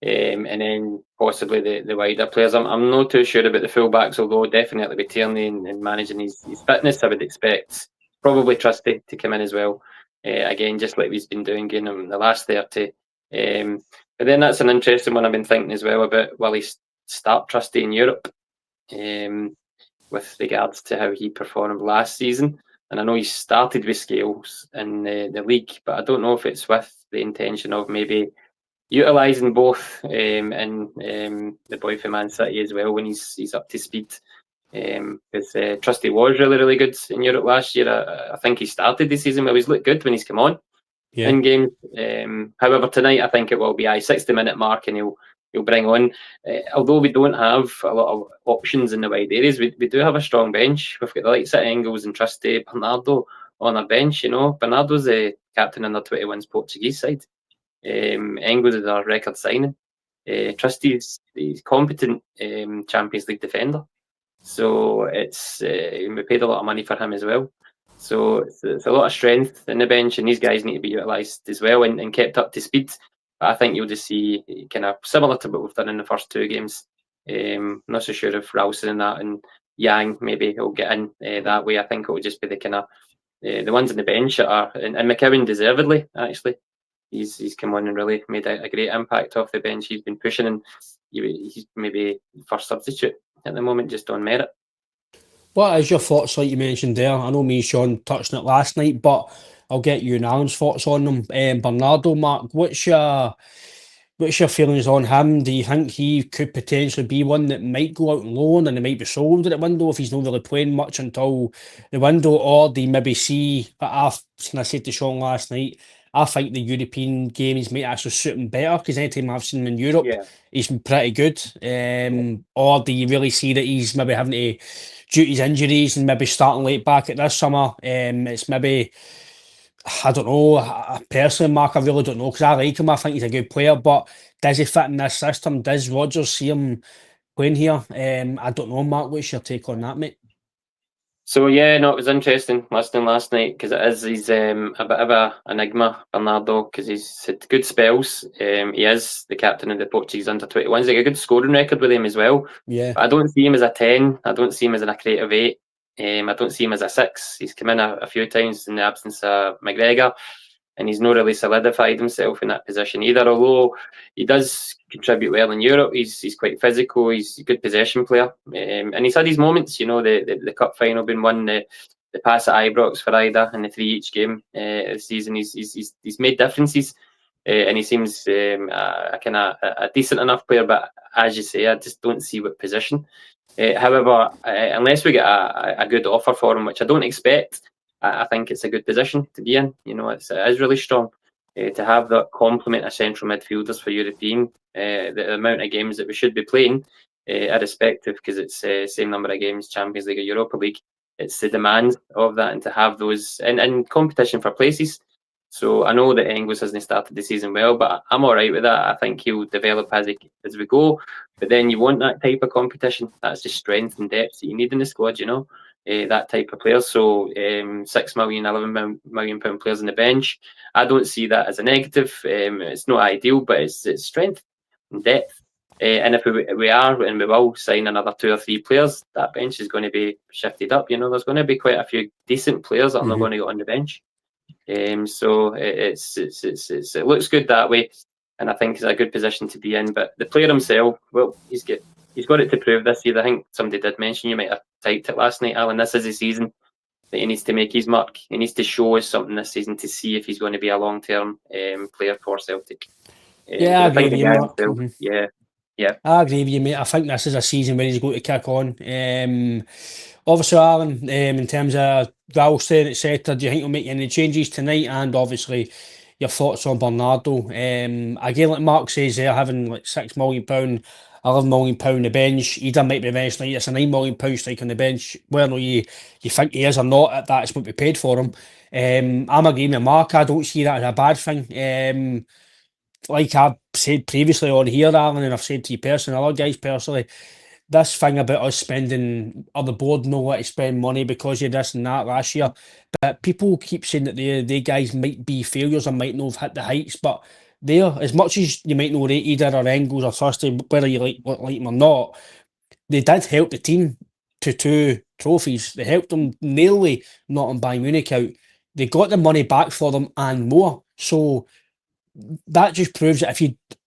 Speaker 3: And then possibly the wider players. I'm not too sure about the fullbacks, although definitely with Tierney and managing his fitness, I would expect probably Trusty to come in as well. Again, just like he's been doing in the last 30. But then that's an interesting one I've been thinking as well about, will he start Trusty in Europe with regards to how he performed last season? And I know he started with Scales in the league, but I don't know if it's with the intention of maybe utilising both and the boy from Man City as well when he's up to speed. Because Trusty was really good in Europe last year. I think he started the season where he's looked good when he's come on in games. However, tonight I think it will be a 60-minute mark and he'll bring on. Although we don't have a lot of options in the wide areas, we do have a strong bench. We've got the likes of Engels and Trusty, Bernardo on our bench. You know, Bernardo's the captain in the 21's Portuguese side. Engels is our record signing. Trusty's competent Champions League defender. So we paid a lot of money for him as well. So it's a lot of strength in the bench, and these guys need to be utilised as well and kept up to speed. But I think you'll just see kind of similar to what we've done in the first two games. Not so sure if Ralston and Yang maybe will get in that way. I think it will just be the kind of the ones on the bench that are, and McCowan deservedly actually. He's come on and really made a great impact off the bench. He's been pushing, and he's maybe first substitute at the moment just on merit.
Speaker 2: What is your thoughts, like you mentioned there? I know me and Sean touched on it last night, but I'll get you and Alan's thoughts on them. Bernardo, Mark, what's your feelings on him? Do you think he could potentially be one that might go out on loan and he might be sold at the window if he's not really playing much until the window? Or do you maybe see, I said to Sean last night, I think the European games might actually suit him better, because anytime I've seen him in Europe, he's been pretty good. Or do you really see that he's maybe having to, due to his injuries and maybe starting late back at this summer, it's maybe, I don't know, personally, Mark, I really don't know, because I like him. I think he's a good player, but does he fit in this system? Does Rodgers see him playing here? I don't know, Mark, what's your take on that, mate?
Speaker 3: So yeah, no, it was interesting listening last night, because he's a bit of a enigma, Bernardo, because he's had good spells. He is the captain of the Portuguese under-21s. He's got a good scoring record with him as well.
Speaker 2: Yeah.
Speaker 3: But I don't see him as a 10. I don't see him as a creative 8. I don't see him as a 6. He's come in a few times in the absence of McGregor, and he's not really solidified himself in that position either. Although he does contribute well in Europe, he's quite physical. He's a good possession player, and he's had his moments. You know, the cup final being won, the pass at Ibrox for Ida, and the 3 each game this season. He's made differences, and he seems a kind of a decent enough player. But as you say, I just don't see what position. However, unless we get a good offer for him, which I don't expect, I think it's a good position to be in. You know, it is really strong to have that complement of central midfielders for European. The amount of games that we should be playing, irrespective, because it's the same number of games, Champions League or Europa League. It's the demand of that, and to have those in competition for places. So I know that Engels hasn't started the season well, but I'm all right with that. I think he'll develop as we go. But then you want that type of competition. That's just strength and depth that you need in the squad, you know, that type of players. So 6 million, 11 million pound players on the bench, I don't see that as a negative. It's not ideal, but it's strength and depth. And if we are, and we will sign another 2 or 3 players, that bench is going to be shifted up. You know, there's going to be quite a few decent players that are not going to go on the bench. So it looks good that way, and I think it's a good position to be in. But the player himself, well, he's got it to prove this year. I think somebody did mention, you might have typed it last night, Alan, this is the season that he needs to make his mark. He needs to show us something this season to see if he's going to be a long-term player for Celtic.
Speaker 2: Yeah, I agree with you, Mark.
Speaker 3: Yeah,
Speaker 2: I agree with you, mate. I think this is a season where he's going to kick on. Obviously, Alan, in terms of Ralston, etc., do you think he'll make any changes tonight? And obviously, your thoughts on Bernardo. Again, like Mark says, they're having like £6 million, £11 million on the bench. He done might be eventually. It's a £9 million strike on the bench. Whether or not you think he is or not, that's what we paid for him. I'm agreeing with Mark. I don't see that as a bad thing. Like I've said previously on here, Alan, and I've said to you personally, other guys personally, this thing about us spending, or the board know what to spend money because of this and that last year, but people keep saying that they guys might be failures or might not have hit the heights, but they're, as much as you might not rate either or Engels or Thursday, whether you like them or not, they did help the team to 2 trophies. They helped them nearly not on Bayern Munich out. They got the money back for them and more. So that just proves that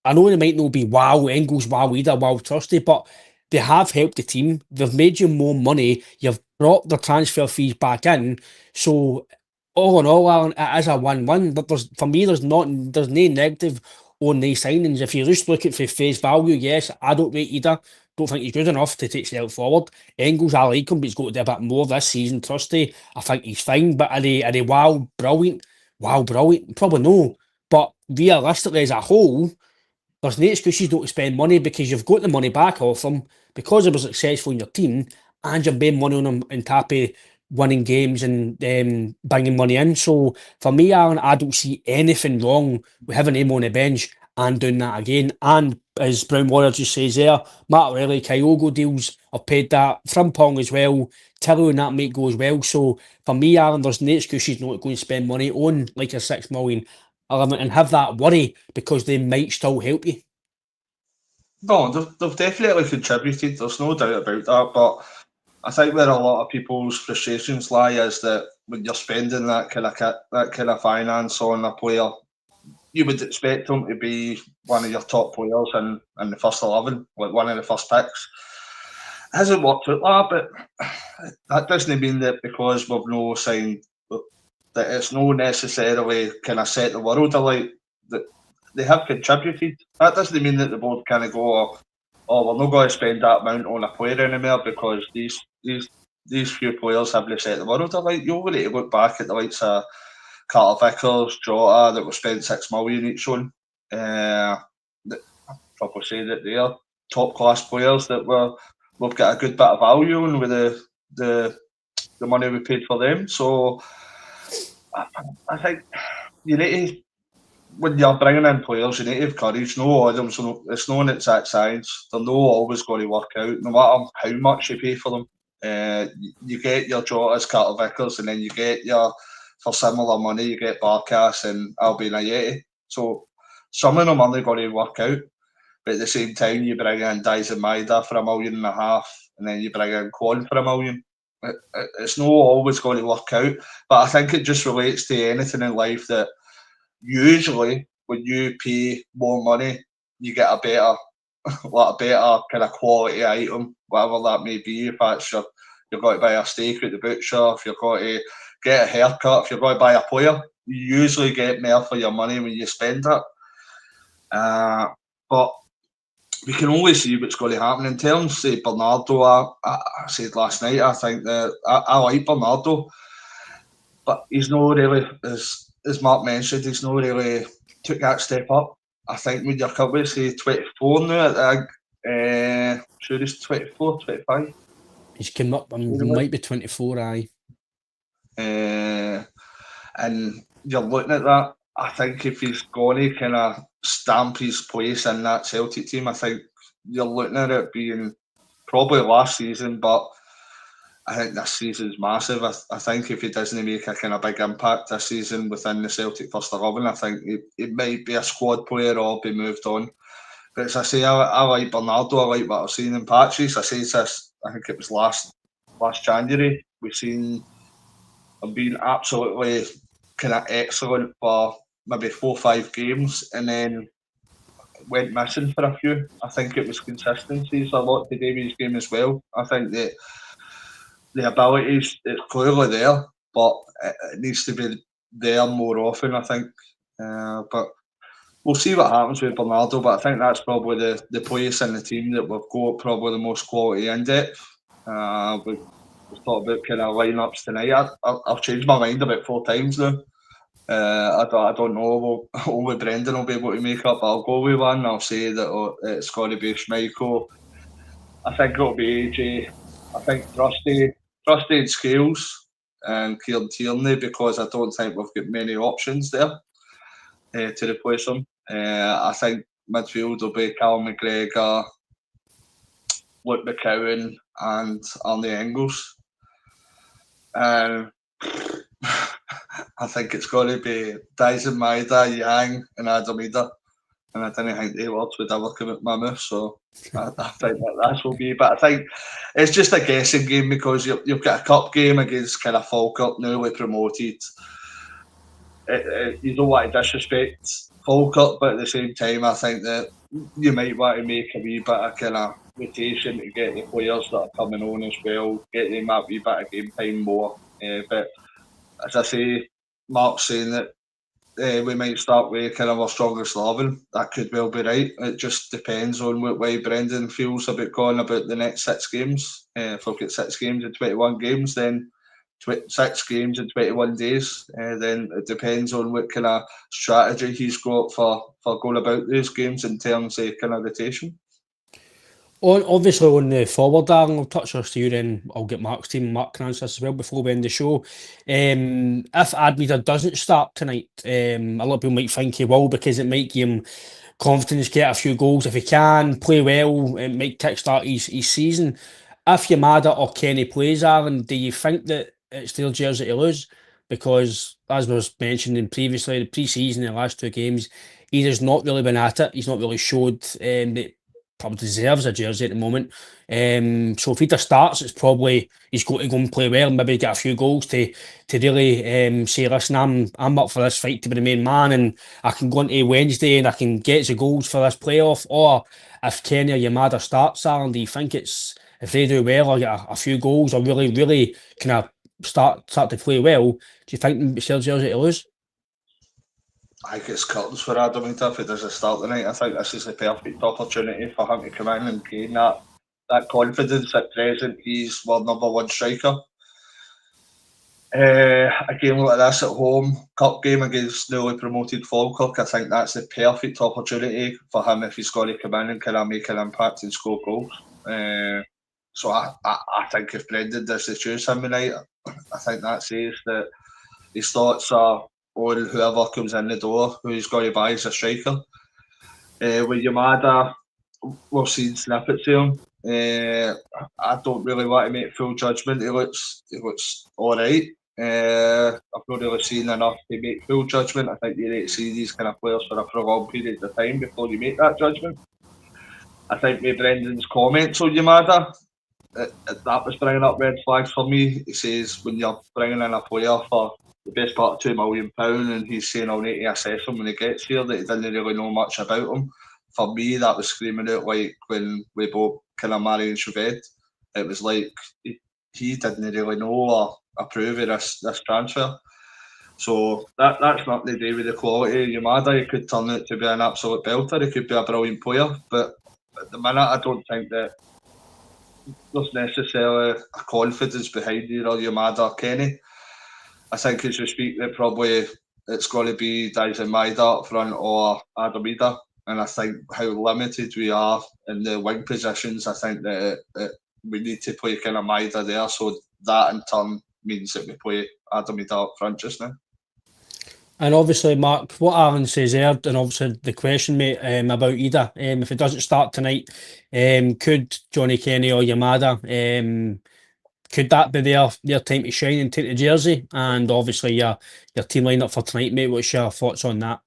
Speaker 2: I know they might not be wow Engels, wow either, wow Trusty, but they have helped the team. They've made you more money. You've brought the transfer fees back in. So all in all, Alan, it is a win-win. But for me, there's no negative on these signings. If you just look at for face value, yes, I don't rate either. Don't think he's good enough to take Celtic forward. Engels, I like him, but he's got to do a bit more this season. Trusty, I think he's fine. But are they wow, brilliant? Wow, brilliant? Probably no. But realistically, as a whole, there's no excuses not to spend money because you've got the money back off them because they were successful in your team, and you're paying money on them and happy winning games and bringing money in. So for me, Alan, I don't see anything wrong with having him on the bench and doing that again. And as Brown Warrior just says there, Martinelli, Kyogo deals have paid that. Frimpong as well. Tilly and that might go as well. So for me, Alan, there's no excuses not to go and spend money on like a 6 million element and have that worry because they might still help you.
Speaker 4: No, they've definitely contributed. There's no doubt about that. But I think where a lot of people's frustrations lie is that when you're spending that kind of finance on a player, you would expect him to be one of your top players in the first 11, like one of the first picks. It hasn't worked out that, but that doesn't mean that because we've no signed that it's no necessarily kind of set the world alight. That they have contributed. That doesn't mean that the board kind of go, oh, we're not going to spend that amount on a player anymore because these few players haven't set the world alight. You only need to look back at the likes of Carter Vickers, Jota, that were spent $6 million each on. I'd probably say that they are top class players that we've got a good bit of value on with the money we paid for them. So I think you need to, when you're bringing in players, you need to have courage. No all of them, so it's no an exact science. They're not always going to work out, no matter how much you pay for them. You get your Jotas, Carter Vickers, and then you get for similar money, you get Barkas and Albion Ayeti. So some of them are not going to work out. But at the same time, you bring in Dyson Maeda for $1.5 million, and then you bring in Kwon for $1 million. It's not always going to work out. But I think it just relates to anything in life that usually when you pay more money, you get a better kind of quality item, whatever that may be. If that's you're going to buy a steak at the butcher, if you're going to get a haircut, if you're going to buy a player, you usually get more for your money when you spend it. But we can only see what's going to happen in terms of Bernardo. I said last night, I think that I like Bernardo, but he's not really, as Mark mentioned, he's not really took that step up. I think when you're coming to 24 now, I think, sure he's 24, 25.
Speaker 2: He's come up, might be 24, aye.
Speaker 4: And you're looking at that, I think if he's going to kind of stamp his place in that Celtic team, I think you're looking at it being probably last season, but I think this season's massive. I think if he doesn't make a kind of big impact this season within the Celtic first 11, I think he might be a squad player or be moved on. But as I say, I like Bernardo. I like what I've seen in patches. I say this, I think it was last January. We've seen him being absolutely kind of excellent for maybe 4 or 5 games and then went missing for a few. I think it was consistency. So a lot to do with his game as well. I think that the ability is clearly there, but it needs to be there more often, I think. But we'll see what happens with Bernardo, but I think that's probably the place in the team that we've got probably the most quality in depth. We've talked about kind of lineups tonight. I've changed my mind about 4 times now. I don't know. Only Brendan will be able to make up. I'll go with one. I'll say that it's got to be Schmeichel. I think it'll be AJ. I think Trusty and Scales and Kieran Tierney, because I don't think we've got many options there to replace him. I think midfield will be Callum McGregor, Luke McCowan and Arnie Engels. I think it's got to be Dyson Maeda, Yang and Adam Ida. And I didn't think they words would ever come at my mouth, so I think that will be. But I think it's just a guessing game because you've got a cup game against kind of Falkirk, newly promoted. You don't want to disrespect Falkirk, but at the same time, I think that you might want to make a wee bit of kind of rotation to get the players that are coming on as well, get them a wee bit of game time more. But as I say, Mark's saying that we might start with kind of our strongest 11. That could well be right. It just depends on what way Brendan feels about going about the next 6 games. If we've got 6 games in 21 games, then 6 games in 21 days. Then it depends on what kind of strategy he's got for going about those games in terms of kind of rotation.
Speaker 2: Obviously on the forward, Darren, I'll touch on you, then I'll get Mark's team. Mark can answer this as well before we end the show. If Admira doesn't start tonight, a lot of people might think he will because it might give him confidence, get a few goals. If he can play well, it might kickstart his season. If Yamada or Kenny plays, Aaron, do you think that it's their jersey to lose? Because as was mentioned previously, the pre-season, the last 2 games, he has not really been at it. He's not really showed that probably deserves a jersey at the moment. So if he just starts, it's probably he's got to go and play well, and maybe get a few goals to really say, listen, I'm up for this fight to be the main man, and I can go into Wednesday and I can get the goals for this playoff. Or if Kenny or Yamada starts, Alan, do you think it's if they do well or get a few goals or really kind of start to play well, do you think it's their jersey to lose?
Speaker 4: I think it's curtains for Adam if he doesn't start tonight. I think this is the perfect opportunity for him to come in and gain that confidence. At present, he's our number one striker. A game like this at home, cup game against newly promoted Falkirk, I think that's the perfect opportunity for him if he's got to come in and kind of make an impact and score goals. So I think if Brendan does to choose him tonight, I think that says that his thoughts are on whoever comes in the door, who he's got to buy as a striker. With Yamada, we've seen snippets of him. I don't really want to make full judgment. He looks all right. I've not really seen enough to make full judgment. I think you need to see these kind of players for a prolonged period of time before you make that judgment. I think with Brendan's comments on Yamada, that was bringing up red flags for me. He says when you're bringing in a player for the best part of £2 million and he's saying I'll need to assess him when he gets here, that he didn't really know much about him. For me, that was screaming out like when we both kind of married and Cheved. It was like he didn't really know or approve of this transfer. So that's nothing to do with the quality of Yamada. He could turn out to be an absolute belter. He could be a brilliant player, but at the minute, I don't think that there's necessarily a confidence behind either Yamada or Kenny. I think as we speak that probably it's going to be Dyson Maida up front or Adam Ida. And I think how limited we are in the wing positions, I think that we need to play kind of Maida there. So that in turn means that we play Adam Ida up front just now.
Speaker 2: And obviously, Mark, what Alan says there, and obviously the question, mate, about Ida, if it doesn't start tonight, could Johnny Kenny or Yamada, could that be their time to shine and take the jersey? And obviously, your team lineup for tonight, mate. What's your thoughts on that?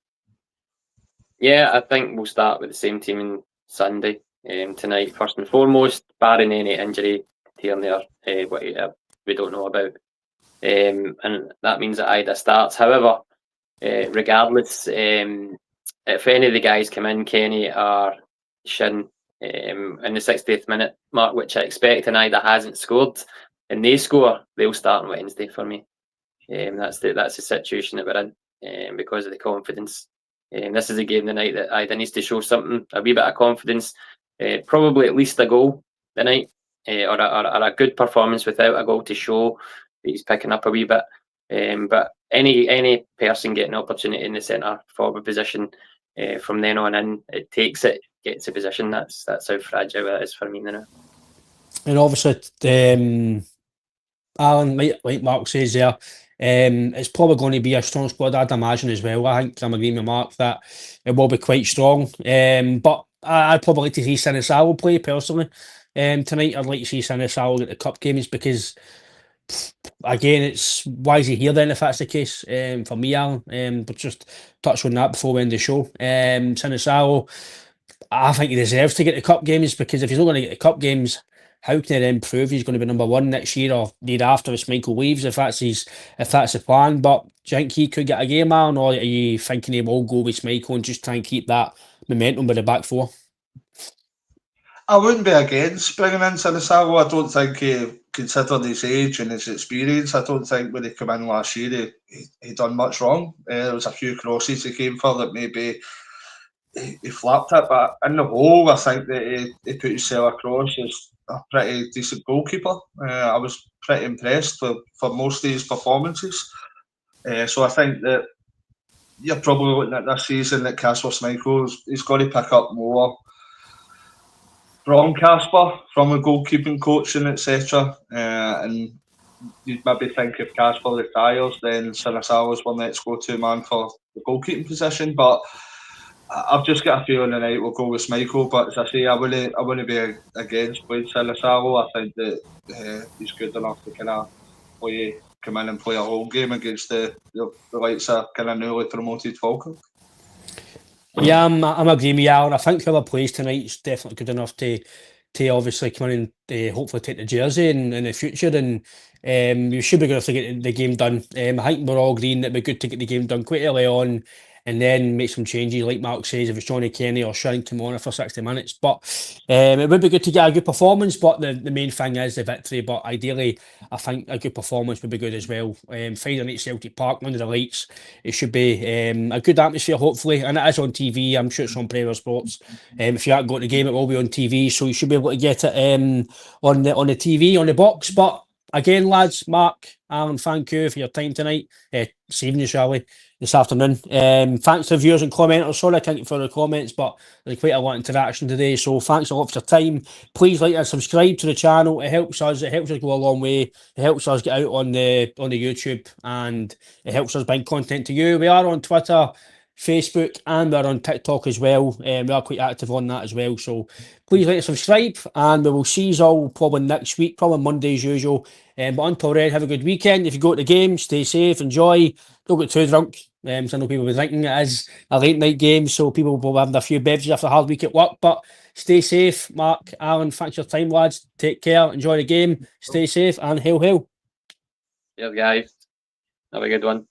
Speaker 3: Yeah, I think we'll start with the same team on Sunday tonight, first and foremost, barring any injury here and there, what we don't know about. And that means that Ida starts. However, regardless, if any of the guys come in, Kenny or Shin, in the 60th minute mark, which I expect, and Ida hasn't scored, and they score, they'll start on Wednesday for me. That's the situation that we're in because of the confidence. This is a game tonight that Ida needs to show something, a wee bit of confidence, probably at least a goal tonight, or a good performance without a goal to show that he's picking up a wee bit. But any person getting an opportunity in the centre forward position from then on in, it takes it, gets a position. That's how fragile it is for me now.
Speaker 2: And obviously, Alan, like Mark says there, it's probably going to be a strong squad, I'd imagine as well. I think I'm agreeing with Mark that it will be quite strong. But I'd probably like to see Sinisalo play personally. Tonight, I'd like to see Sinisalo at the cup games because, again, it's why is he here then if that's the case? For me, Alan, but just touch on that before we end the show. Sinisalo, I think he deserves to get the cup games because if he's not going to get the cup games, how can he then prove he's going to be number one next year or the year after if Michael leaves, if that's the plan? But do you think he could get a game, Alan, or are you thinking he will go with Michael and just try and keep that momentum with the back four?
Speaker 4: I wouldn't be against bringing in Sinisalo. I don't think, considering his age and his experience, I don't think when he came in last year he done much wrong. There was a few crosses he came for that maybe he flapped it, but in the whole, I think that he put himself across as a pretty decent goalkeeper. I was pretty impressed for most of his performances. So I think that you're probably looking at this season that Casper Schmeichel, he's got to pick up more from Casper, from a goalkeeping coach and etc. And you'd maybe think if Casper retires, then Sinisalo's one let's go-to man for the goalkeeping position. But I've just got a feeling tonight we'll go with Schmeichel. But as I say, I wouldn't be against playing Sinisalo. I think that he's good enough to kind of come in and play a home game against the likes of kind of newly promoted Falkirk.
Speaker 2: Yeah, I'm agreeing with you, Alan. I think whoever plays tonight is definitely good enough to obviously come in and hopefully take the jersey in the future. And we should be good enough to get the game done. I think we're all agreeing that it'd be good to get the game done quite early on and then make some changes, like Mark says, if it's Johnny Kenny or Sherrington on for 60 minutes. But it would be good to get a good performance, but the main thing is the victory. But ideally, I think a good performance would be good as well. Friday night Celtic Park, under the lights, it should be a good atmosphere, hopefully, and it is on TV. I'm sure it's on Premier Sports. If you haven't got the game, it will be on TV, so you should be able to get it on the TV, on the box. But again, lads, Mark, Alan, thank you for your time tonight. This evening, Charlie, this afternoon. Thanks to the viewers and commenters. Sorry I can't get for the comments, but there's quite a lot of interaction today. So thanks a lot for your time. Please like and subscribe to the channel. It helps us. It helps us go a long way. It helps us get out on the YouTube, and it helps us bring content to you. We are on Twitter, Facebook, and we're on TikTok as well. We are quite active on that as well. So please like and subscribe, and we will see you all probably next week, probably Monday as usual. But until then, have a good weekend. If you go to the game, stay safe, enjoy. Don't get too drunk. So I know people will be drinking. It is a late night game, so people will be having a few beverages after a hard week at work. But stay safe. Mark, Alan, thanks for your time, lads. Take care. Enjoy the game. Stay safe, and hail, hail.
Speaker 3: Cheers, guys. Have a good one.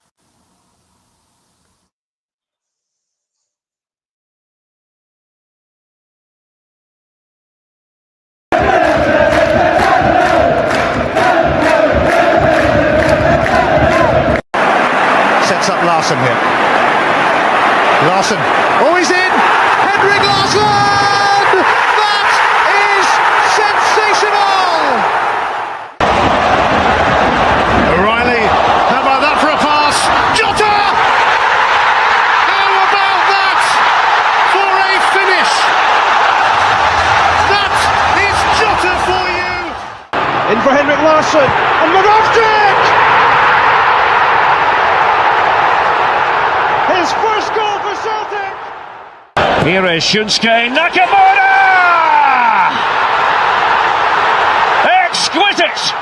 Speaker 1: Sets up Larsson here. Larsson, oh, he's in! Henrik Larsson! That is sensational! O'Reilly, how about that for a pass? Jota! How about that for a finish? That is Jota for you! In for Henrik Larsson, and Rodgers! His first goal for Celtic! Here is Shunsuke Nakamura! Exquisite!